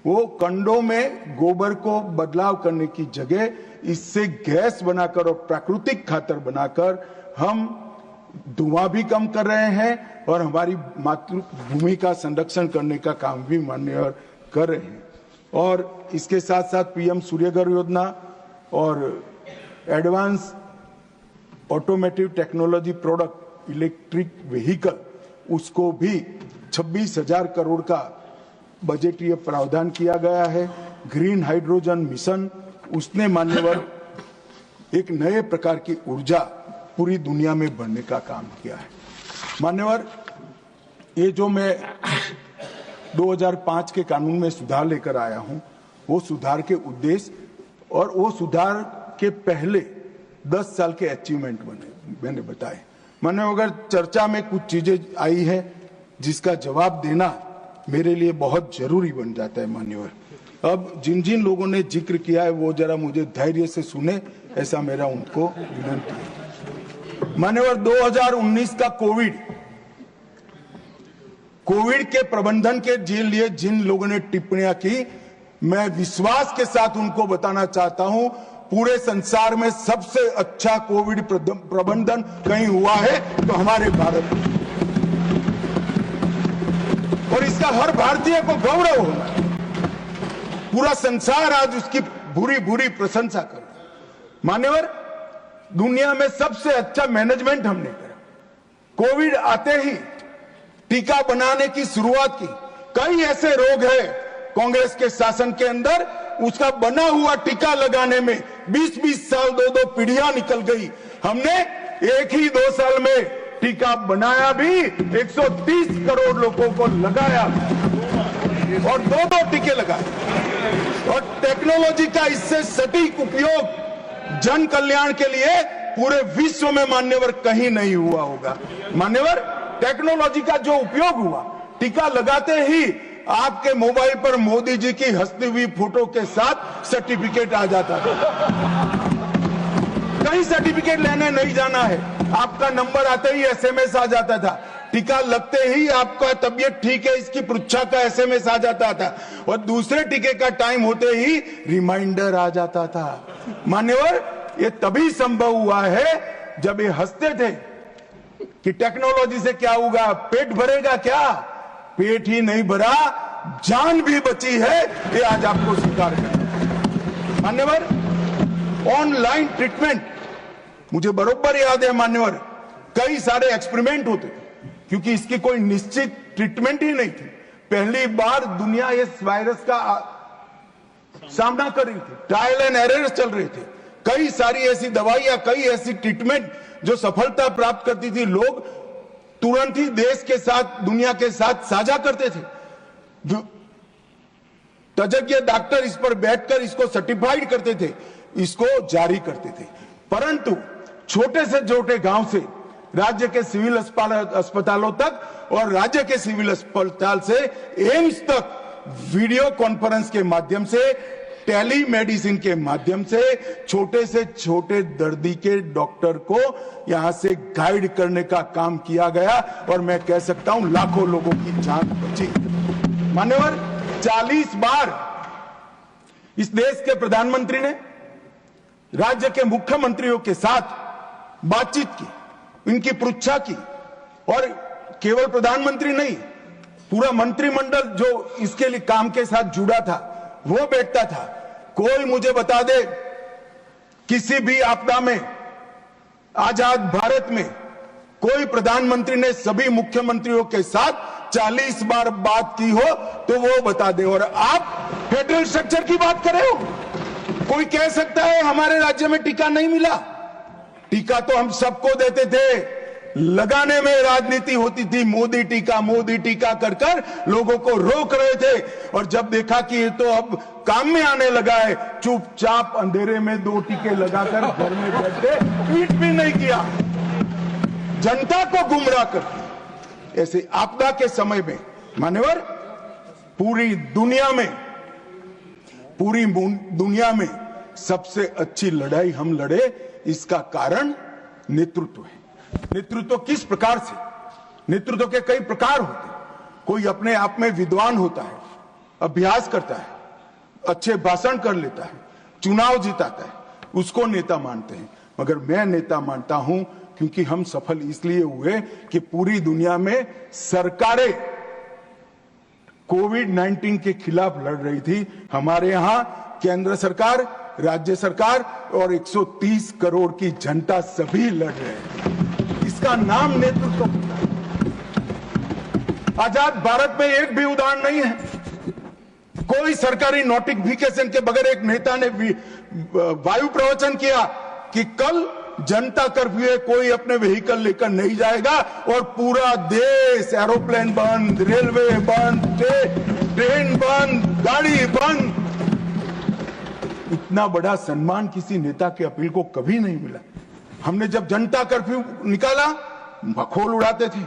वो कंडों में गोबर को बदलाव करने की जगह इससे गैस बनाकर और प्राकृतिक खातर बनाकर हम धुआं भी कम कर रहे हैं और हमारी मातृभूमि का संरक्षण करने का काम भी मान्यवर कर रहे हैं। और इसके साथ साथ पीएम सूर्यघर योजना और advance automotive technology product electric vehicle, उसको भी 26,000 करोड़ का बजटीय प्रावधान किया गया है। ग्रीन हाइड्रोजन मिशन, उसने मान्यवर एक नए प्रकार की ऊर्जा पूरी दुनिया में बढ़ने का काम किया है। मान्यवर, ये जो मैं 2005 के कानून में सुधार लेकर आया हूं, वो सुधार के उद्देश्य और वो सुधार के पहले 10 साल के अचीवमेंट बने। मैंने बताए। माननीय अगर चर्चा में कुछ चीजें आई है जिसका जवाब देना मेरे लिए बहुत जरूरी बन जाता है मान्यवर। अब जिन जिन लोगों ने जिक्र किया है वो जरा मुझे धैर्य से सुने, ऐसा मेरा उनको विनती है। मान्यवर 2019 का कोविड के प्रबंधन के लिए जिन लोगों ने टिप्पणियां की, मैं विश्वास के साथ उनको बताना चाहता हूं, पूरे संसार में सबसे अच्छा कोविड प्रबंधन कहीं हुआ है तो हमारे भारत में, और इसका हर भारतीय को गौरव होना है। पूरा संसार आज उसकी बुरी बुरी प्रशंसा कर रहा है। मान्यवर, दुनिया में सबसे अच्छा मैनेजमेंट हमने करा। कोविड आते ही टीका बनाने की शुरुआत की। कई ऐसे रोग हैं कांग्रेस के शासन के अंदर, उसका बना हुआ टीका लगाने में 20-20 साल, 2-2 पीढ़ियां निकल गई। हमने एक ही 2 साल में टीका बनाया भी, 130 करोड़ लोगों को लगाया और 2-2 टीके लगाए। और टेक्नोलॉजी का इससे सटीक उपयोग जन कल्याण के लिए पूरे विश्व में मान्यवर कहीं नहीं हुआ होगा। मान्यवर, टेक्नोलॉजी का जो उपयोग हुआ, टीका लगाते ही आपके मोबाइल पर मोदी जी की हंसती हुई फोटो के साथ सर्टिफिकेट आ जाता था। कहीं सर्टिफिकेट लेने नहीं जाना है, आपका नंबर आते ही एसएमएस आ जाता था। टीका लगते ही आपका तबीयत ठीक है इसकी पृच्छा का एसएमएस आ जाता था, और दूसरे टीके का टाइम होते ही रिमाइंडर आ जाता था। मान्यवर, ये तभी संभव हुआ है जब ये हंसते थे कि टेक्नोलॉजी से क्या होगा, पेट भरेगा क्या? पेट ही नहीं भरा, जान भी बची है, ये आज आपको स्वीकार करना। मान्यवर, ऑनलाइन ट्रीटमेंट, मुझे बरोबर याद है मान्यवर, कई सारे एक्सपेरिमेंट होते थे क्योंकि इसकी कोई निश्चित ट्रीटमेंट ही नहीं थी। पहली बार दुनिया इस वायरस का सामना कर रही थी, ट्रायल एंड एरर चल रहे थे। कई सारी ऐसी दवाइयां, कई ऐसी ट्रीटमेंट जो सफलता प्राप्त करती थी, लोग तुरंत ही देश के साथ, दुनिया के साथ साझा करते थे। तज्ञ डॉक्टर इस पर बैठकर इसको सर्टिफाइड करते थे, इसको जारी करते थे। परंतु छोटे से छोटे गांव से राज्य के सिविल अस्पतालों तक और राज्य के सिविल अस्पताल से एम्स तक वीडियो कॉन्फ्रेंस के माध्यम से, टेली मेडिसिन के माध्यम से छोटे से छोटे दर्दी के डॉक्टर को यहां से गाइड करने का काम किया गया, और मैं कह सकता हूं लाखों लोगों की जान बची। मान्यवर, 40 बार इस देश के प्रधानमंत्री ने राज्य के मुख्यमंत्रियों के साथ बातचीत की, इनकी पृच्छा की, और केवल प्रधानमंत्री नहीं, पूरा मंत्रिमंडल जो इसके लिए काम के साथ जुड़ा था वो बैठता था। कोई मुझे बता दे, किसी भी आपदा में, आजाद भारत में, कोई प्रधानमंत्री ने सभी मुख्यमंत्रियों के साथ 40 बार बात की हो तो वो बता दे। और आप फेडरल स्ट्रक्चर की बात कर रहे हो। कोई कह सकता है हमारे राज्य में टीका नहीं मिला? टीका तो हम सबको देते थे, लगाने में राजनीति होती थी, मोदी टीका कर कर लोगों को रोक रहे थे, और जब देखा कि ये तो अब काम में आने लगा है, चुपचाप अंधेरे में 2 टीके लगाकर घर में बैठे, ट्वीट भी नहीं किया, जनता को गुमराह कर। ऐसे आपदा के समय में मान्यवर, पूरी दुनिया में सबसे अच्छी लड़ाई हम लड़े, इसका कारण नेतृत्व है। नेतृत्व किस प्रकार से? नेतृत्व के कई प्रकार होते हैं। कोई अपने आप में विद्वान होता है, अभ्यास करता है, अच्छे भाषण कर लेता है, चुनाव जिताता है, उसको नेता मानते हैं। मगर मैं नेता मानता हूं क्योंकि हम सफल इसलिए हुए कि पूरी दुनिया में सरकारें कोविड-19 के खिलाफ लड़ रही थी। हमारे यहां केंद्र सरकार, राज्य सरकार और 130 करोड़ की जनता सभी लड़ रहे हैं। इसका नाम नेतृत्व। आजाद भारत में एक भी उदाहरण नहीं है, कोई सरकारी नोटिफिकेशन के बगैर एक नेता ने वायु प्रवचन किया कि कल जनता कर्फ्यू है, कोई अपने व्हीकल लेकर नहीं जाएगा, और पूरा देश, एरोप्लेन बंद, रेलवे बंद, ट्रेन बंद, गाड़ी बंद। इतना बड़ा सम्मान किसी नेता के अपील को कभी नहीं मिला। हमने जब जनता कर्फ्यू निकाला, मखौल उड़ाते थे।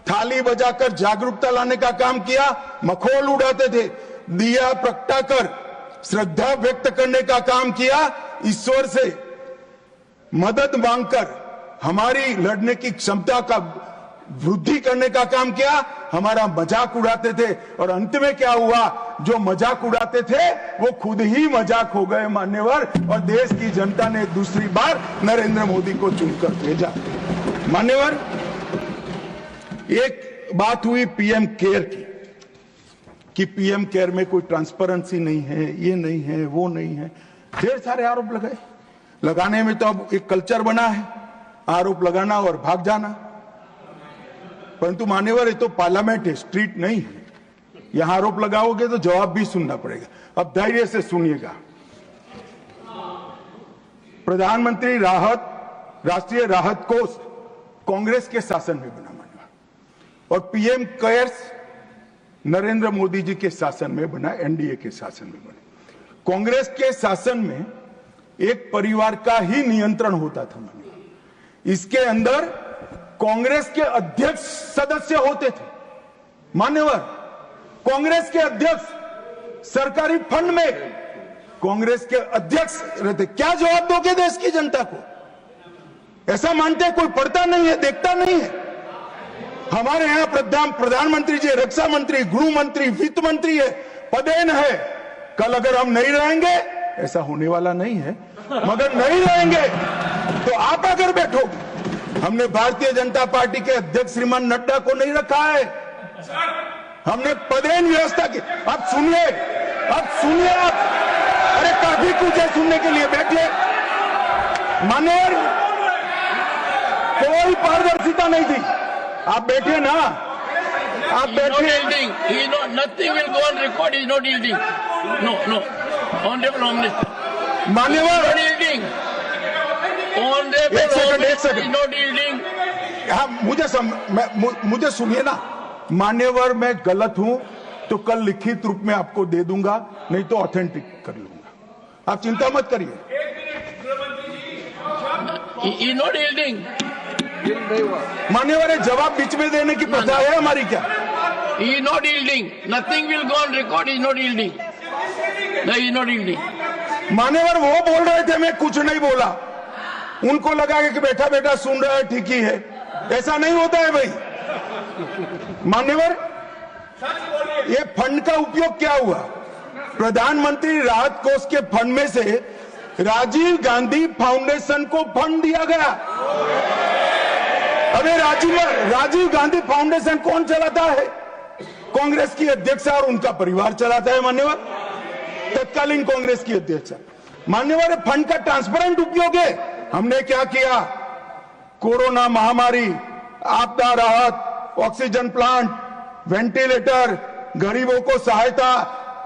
थाली बजाकर जागरूकता लाने का काम किया, मखौल उड़ाते थे। दिया प्रगटाकर श्रद्धा व्यक्त करने का काम किया, ईश्वर से मदद मांगकर हमारी लड़ने की क्षमता का वृद्धि करने का काम किया, हमारा मजाक उड़ाते थे। और अंत में क्या हुआ, जो मजाक उड़ाते थे वो खुद ही मजाक हो गए मान्यवर, और देश की जनता ने दूसरी बार नरेंद्र मोदी को चुनकर भेजा। मान्यवर, एक बात हुई पीएम केयर की, कि पीएम केयर में कोई ट्रांसपेरेंसी नहीं है, ये नहीं है, वो नहीं है। ढेर सारे आरोप लगाए। लगाने में तो अब एक कल्चर बना है, आरोप लगाना और भाग जाना। परंतु मान्यवर, ये तो पार्लियामेंट है, स्ट्रीट नहीं है। यहां आरोप लगाओगे तो जवाब भी सुनना पड़ेगा। अब धैर्य से सुनिएगा। प्रधानमंत्री राष्ट्रीय राहत कोष कांग्रेस के शासन में बना मान्यवर, और पीएम केयर्स नरेंद्र मोदी जी के शासन में बना, एनडीए के शासन में बना। कांग्रेस के शासन में एक परिवार का ही नियंत्रण होता था मान्यवर। इसके अंदर कांग्रेस के अध्यक्ष सदस्य होते थे मान्यवर। कांग्रेस के अध्यक्ष सरकारी फंड में कांग्रेस के अध्यक्ष रहते। क्या जवाब दोगे देश की जनता को? ऐसा मानते कोई पढ़ता नहीं है, देखता नहीं है? हमारे यहां प्रधानमंत्री जी, रक्षा मंत्री, गृह मंत्री, वित्त मंत्री है, पदेन है। कल अगर हम नहीं रहेंगे, ऐसा होने वाला नहीं है, मगर नहीं रहेंगे तो आप अगर बैठोगे। हमने भारतीय जनता पार्टी के अध्यक्ष श्रीमान नड्डा को नहीं रखा है, हमने पदेन व्यवस्था की। अब सुनिए आप। अरे काफी कुछ है सुनने के लिए, बैठिए। मान्यवर, कोई पारदर्शिता नहीं थी। आप बैठिए ना, आप बैठिए। Nothing will go on record. He's not yielding. No. Honorable Home Minister. मान्यवर, Not yielding. Honorable एक सेकंड, Home एक Minister second. is not yielding. हाँ, मुझे सुनिए ना। मान्यवर, मैं गलत हूं तो कल लिखित रूप में आपको दे दूंगा, नहीं तो ऑथेंटिक कर लूंगा। आप चिंता मत करिए। He is not yielding. मान्यवर, ये जवाब बीच में देने की प्रथा है हमारी क्या? He is not yielding. Nothing will go on record. He is not yielding. No, he is not yielding. मान्यवर, वो बोल रहे थे, मैं कुछ नहीं बोला। उनको लगा कि बैठा बैठा सुन रहा है, ठीक ही है। ऐसा नहीं होता है भाई। मान्यवर, ये फंड का उपयोग क्या हुआ? प्रधानमंत्री राहत कोष के फंड में से राजीव गांधी फाउंडेशन को फंड दिया गया। अबे राजीव गांधी फाउंडेशन कौन चलाता है? कांग्रेस की अध्यक्ष और उनका परिवार चलाता है मान्यवर, तत्कालीन कांग्रेस की अध्यक्ष। मान्यवर, फंड का ट्रांसपेरेंट उपयोग है। हमने क्या किया? कोरोना महामारी, आपदा राहत, ऑक्सीजन प्लांट, वेंटिलेटर, गरीबों को सहायता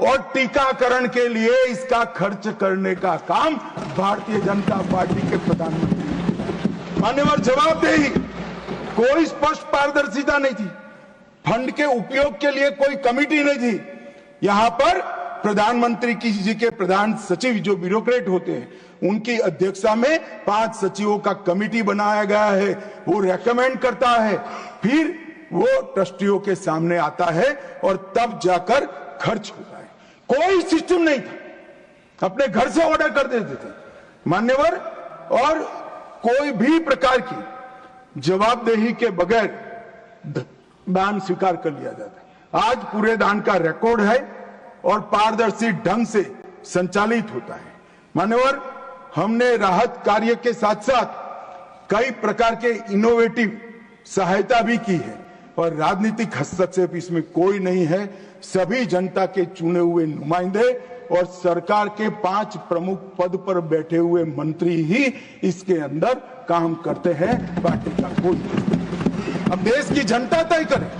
और टीकाकरण के लिए इसका खर्च करने का काम भारतीय जनता पार्टी के प्रधानमंत्री। मान्यवर, जवाबदेही, कोई स्पष्ट पारदर्शिता नहीं थी। फंड के उपयोग के लिए कोई कमिटी नहीं थी। यहां पर प्रधानमंत्री जी के प्रधान सचिव, जो ब्यूरोक्रेट होते हैं, उनकी अध्यक्षता में 5 सचिवों का कमिटी बनाया गया है। वो रेकमेंड करता है, फिर वो ट्रस्टियों के सामने आता है और तब जाकर खर्च होता है। कोई सिस्टम नहीं था, अपने घर से ऑर्डर कर देते थे मान्यवर, और कोई भी प्रकार की जवाबदेही के बगैर दान स्वीकार कर लिया जाता है। आज पूरे दान का रिकॉर्ड है और पारदर्शी ढंग से संचालित होता है। मान्यवर, हमने राहत कार्य के साथ साथ कई प्रकार के इनोवेटिव सहायता भी की है, और राजनीतिक हस्तक्षेप इसमें कोई नहीं है। सभी जनता के चुने हुए नुमाइंदे और सरकार के 5 प्रमुख पद पर बैठे हुए मंत्री ही इसके अंदर काम करते हैं, पार्टी का कोई नहीं। अब देश की जनता तय करे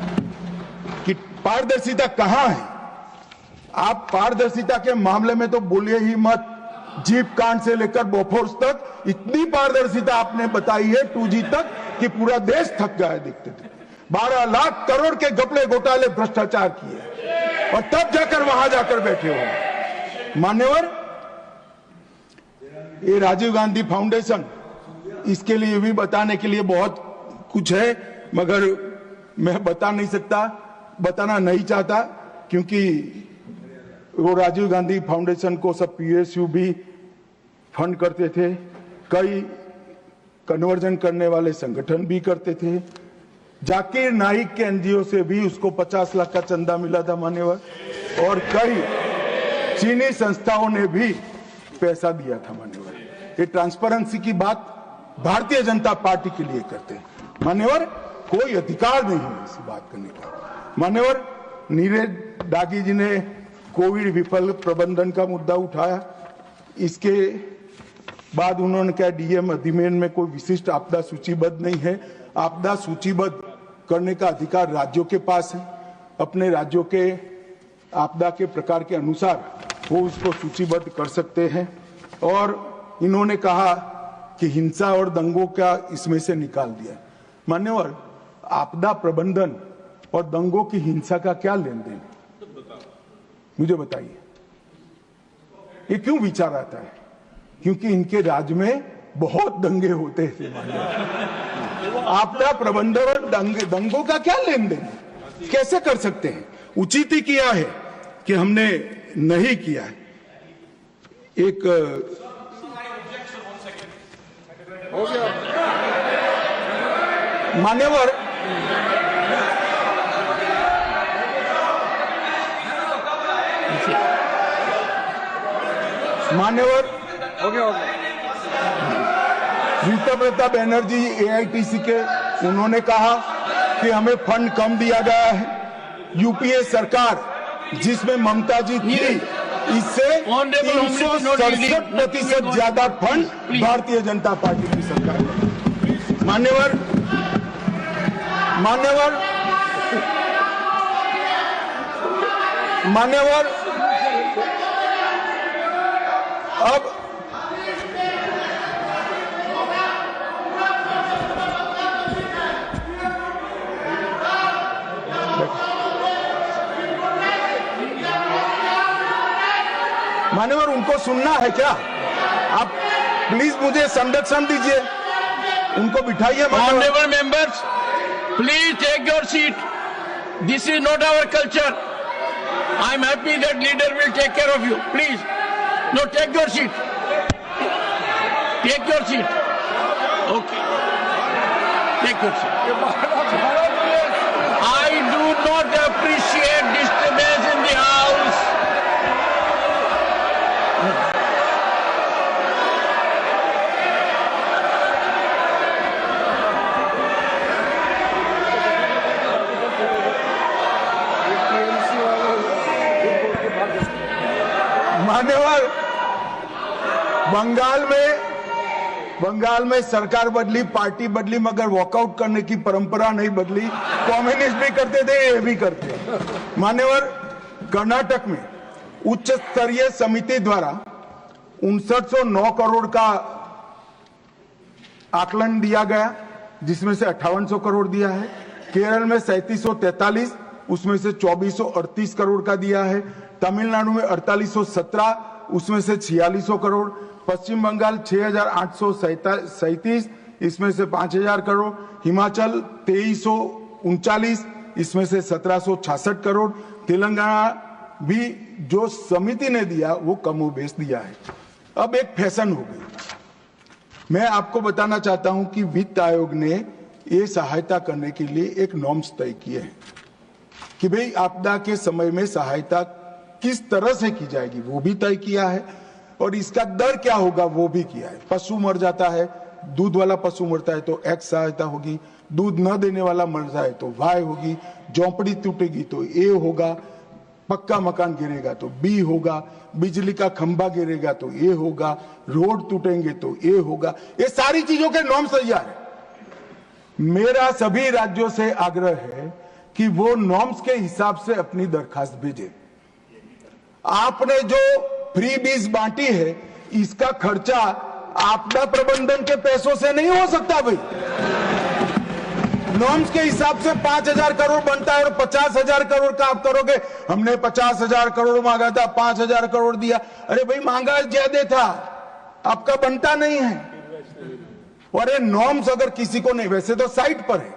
कि पारदर्शिता कहां है। आप पारदर्शिता के मामले में तो बोलिए ही मत। जीप कांड से लेकर बोफोर्स तक इतनी पारदर्शिता आपने बताई है, 2G तक, कि पूरा देश थक गया है देखते थे। 12 लाख करोड़ के घपले घोटाले भ्रष्टाचार किए, और तब जाकर वहां जाकर बैठे हो। मान्यवर, ये राजीव गांधी फाउंडेशन इसके लिए भी बताने के लिए बहुत कुछ है, मगर मैं बता नहीं सकता, बताना नहीं चाहता, क्योंकि वो राजीव गांधी फाउंडेशन को सब पीएसयू भी फंड करते थे, कई कन्वर्जन करने वाले संगठन भी करते थे। जाकिर नाइक के एनजीओ से भी उसको 50 लाख का चंदा मिला था मान्यवर, और कई चीनी संस्थाओं ने भी पैसा दिया था मान्यवर। ये ट्रांसपेरेंसी की बात भारतीय जनता पार्टी के लिए करते हैं मान्यवर, कोई अधिकार नहीं है ऐसी बात करने का मान्यवर। नीरज दागी जी ने कोविड विफल प्रबंधन का मुद्दा उठाया, इसके बाद उन्होंने कहा डीएम अधिनियम में कोई विशिष्ट आपदा सूचीबद्ध नहीं है। आपदा सूचीबद्ध करने का अधिकार राज्यों के पास है, अपने राज्यों के आपदा के प्रकार के अनुसार वो उसको सूचीबद्ध कर सकते हैं। और इन्होंने कहा कि हिंसा और दंगों का इसमें से निकाल दिया। मान्यवर, आपदा प्रबंधन और दंगों की हिंसा का क्या लेन देन, मुझे बताइए। ये क्यों विचार आता है? क्योंकि इनके राज्य में बहुत दंगे होते थे। आपदा प्रबंधन और दंगों का क्या लेन देन, कैसे कर सकते हैं? उचित ही किया है कि हमने नहीं किया है। एक मान्यवर, रीता बनर्जी एआईटीसी के, उन्होंने कहा कि हमें फंड कम दिया गया है। यूपीए सरकार जिसमें ममता जी थी, इससे 367% ज्यादा फंड भारतीय जनता पार्टी की सरकार ने। मान्यवर अब मान्यवर, उनको सुनना है क्या? आप प्लीज मुझे संरक्षण दीजिए, उनको बिठाइए। Honorable members, please take your seat. This is not our culture. I am happy that leader will take care of you. Please, no, take your seat. Take your seat. Okay. Take your seat. I do not appreciate disturbance in the house. मान्यवर, बंगाल में सरकार बदली, party बदली, मगर walkout करने की परंपरा नहीं बदली। कम्युनिस्ट भी करते थे, ये भी करते हैं। मान्यवर, कर्नाटक में उच्च स्तरीय समिति द्वारा 5909 करोड़ का आकलन दिया गया, जिसमें से 5800 करोड़ दिया है। केरल में 3743, उसमें से 2438 करोड़ का दिया है। तमिलनाडु में 4817, उसमें से 4600 करोड़। पश्चिम बंगाल 6837, इसमें से 5000 करोड़। हिमाचल 2339, इसमें से 1766 करोड़। तेलंगाना भी जो समिति ने दिया वो कमोबेश दिया है। अब एक फैशन हो गई। मैं आपको बताना चाहता हूं कि वित्त आयोग ने ये सहायता करने के लिए एक नॉर्म्स तय किए हैं कि भाई आपदा के समय में सहायता किस तरह से की जाएगी, वो भी तय किया है, और इसका दर क्या होगा वो भी किया है। पशु मर जाता है, दूध वाला पशु मरता है तो एक्स सहायता होगी, दूध न देने वाला मर जाए तो वाई होगी, झोंपड़ी टूटेगी तो ए होगा, पक्का मकान गिरेगा तो बी होगा, बिजली का खंभा गिरेगा तो ए होगा, रोड टूटेंगे तो ए होगा। ये सारी चीजों के नॉर्म्स तैयार है। मेरा सभी राज्यों से आग्रह है कि वो नॉर्म्स के हिसाब से अपनी दरखास्त भेजे। आपने जो फ्री बीज बांटी है, इसका खर्चा आपदा प्रबंधन के पैसों से नहीं हो सकता भाई। नॉर्म्स के हिसाब से 5000 करोड़ बनता है और 50,000 करोड़ का आप करोगे। हमने 50,000 करोड़ मांगा था, 5,000 करोड़ दिया। अरे भाई, मांगा ज्यादा था, आपका बनता नहीं है। और ये नॉर्म्स अगर किसी को नहीं, वैसे तो साइट पर है,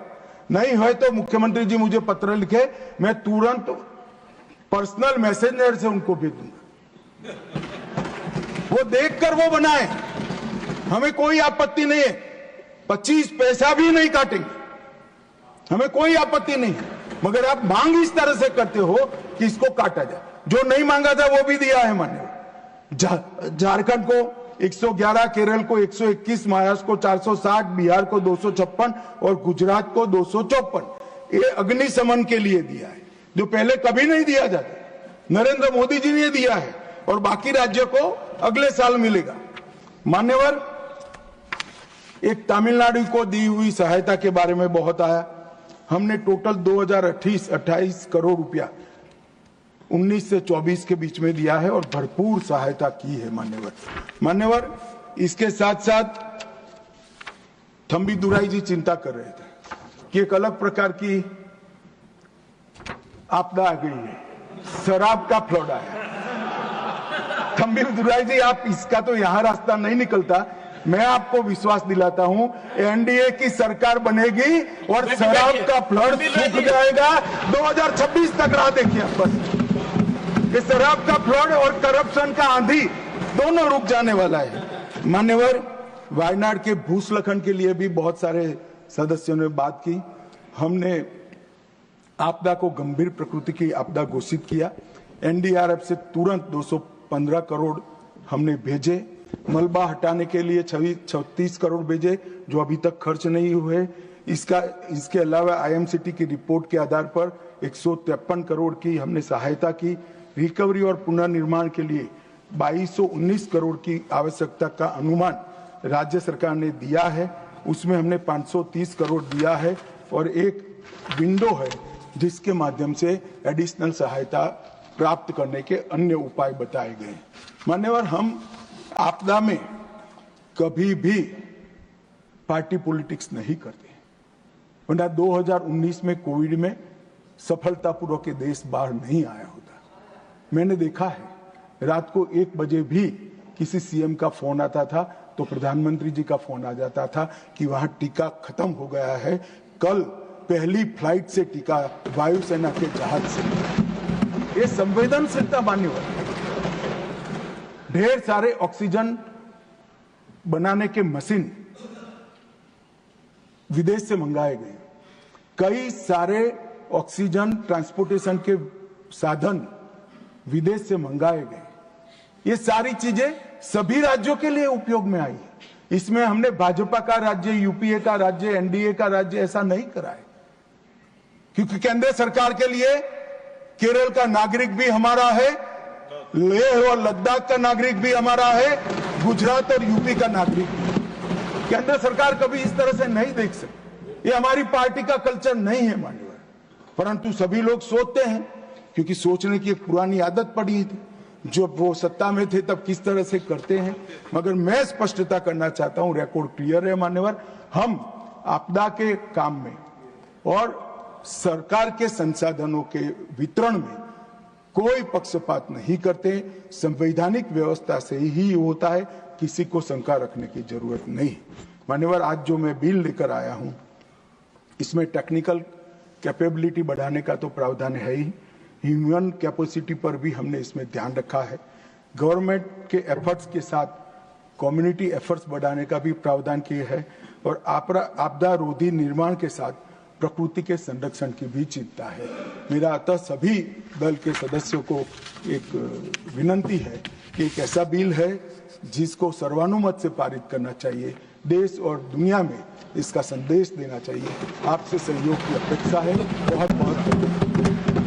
नहीं है तो मुख्यमंत्री जी मुझे पत्र लिखे, मैं तुरंत पर्सनल मैसेंजर से उनको भेज दूंगा, वो देखकर वो बनाए, हमें कोई आपत्ति नहीं है, 25 पैसा भी नहीं काटेंगे, हमें कोई आपत्ति नहीं है, मगर आप मांग इस तरह से करते हो कि इसको काटा जाए। जो नहीं मांगा था वो भी दिया है मान्यवर। झारखंड को 111, केरल को 121, महाराष्ट्र को 460, बिहार को 256 और गुजरात को 254 ये अग्निशमन के लिए दिया है, जो पहले कभी नहीं दिया जाता। नरेंद्र मोदी जी ने दिया है और बाकी राज्यों को अगले साल मिलेगा। मान्यवर, एक तमिलनाडु को दी हुई सहायता के बारे में बहुत आया। हमने टोटल 2028 करोड़ रुपया 19 से 24 के बीच में दिया है और भरपूर सहायता की है मान्यवर। इसके साथ साथ थम्बी दुराई जी चिंता कर रहे थे कि एक अलग प्रकार की आपदा आ गई है, शराब का फ्लड आया। थम्बी दुराई जी, आप इसका तो यहां रास्ता नहीं निकलता। मैं आपको विश्वास दिलाता हूं, एनडीए की सरकार बनेगी और शराब का फ्लड सूख जाएगा। 2026 तक राह देखिए बस। ये शराब का फ्लड और करप्शन का आंधी दोनों रुक जाने वाला है। मान्यवर, वायनाड के भूस्खलन के लिए भी बहुत सारे सदस्यों ने बात की। हमने आपदा को गंभीर प्रकृति की आपदा घोषित किया। एनडीआरएफ से तुरंत 215 करोड़ हमने भेजे। मलबा हटाने के लिए 36 करोड़ भेजे, जो अभी तक खर्च नहीं हुए। इसके अलावा आईएमसीटी की रिपोर्ट के आधार पर 153 करोड़ की हमने सहायता की। रिकवरी और पुनर्निर्माण के लिए 2219 करोड़ की आवश्यकता का अनुमान राज्य सरकार ने दिया है, उसमें हमने 530 करोड़ दिया है और एक विंडो है जिसके माध्यम से एडिशनल सहायता प्राप्त करने के अन्य उपाय बताए गए। मान्यवर, हम आपदा में कभी भी पार्टी पॉलिटिक्स नहीं करते, वरना 2019 में कोविड में सफलतापूर्वक के देश बाहर नहीं आया होता। मैंने देखा है, रात को 1 बजे भी किसी सीएम का फोन आता था तो प्रधानमंत्री जी का फोन आ जाता था कि वहां टीका खत्म हो गया है, कल पहली फ्लाइट से टीका वायुसेना के जहाज से। ये संवेदनशीलता मान्यवर। ढेर सारे ऑक्सीजन बनाने के मशीन विदेश से मंगाए गए, कई सारे ऑक्सीजन ट्रांसपोर्टेशन के साधन विदेश से मंगाए गए। ये सारी चीजें सभी राज्यों के लिए उपयोग में आई है। इसमें हमने भाजपा का राज्य, यूपीए का राज्य, एनडीए का राज्य ऐसा नहीं करा है, क्योंकि केंद्र सरकार के लिए केरल का नागरिक भी हमारा है, लेह और लद्दाख का नागरिक भी हमारा है, गुजरात और यूपी का नागरिक भी। केंद्र सरकार कभी इस तरह से नहीं देख सकती। ये हमारी पार्टी का कल्चर नहीं है मान्यवर, परंतु सभी लोग सोचते हैं, क्योंकि सोचने की एक पुरानी आदत पड़ी थी। जब वो सत्ता में थे तब किस तरह से करते हैं, मगर मैं स्पष्टता करना चाहता हूं, रिकॉर्ड क्लियर है मान्यवर। हम आपदा के काम में और सरकार के संसाधनों के वितरण में कोई पक्षपात नहीं करते। संवैधानिक व्यवस्था से ही होता है, किसी को शंका रखने की जरूरत नहीं। मान्यवर, आज जो मैं बिल लेकर आया हूं, इसमें टेक्निकल कैपेबिलिटी बढ़ाने का तो प्रावधान है ही, ह्यूमन कैपेसिटी पर भी हमने इसमें ध्यान रखा है। गवर्नमेंट के एफर्ट्स के साथ कम्युनिटी एफर्ट्स बढ़ाने का भी प्रावधान किया है और आपदा रोधी निर्माण के साथ प्रकृति के संरक्षण की भी चिंता है। मेरा अतः सभी दल के सदस्यों को एक विनंती है कि एक ऐसा बिल है जिसको सर्वानुमत से पारित करना चाहिए, देश और दुनिया में इसका संदेश देना चाहिए। आपसे सहयोग की अपेक्षा है। बहुत बहुत धन्यवाद।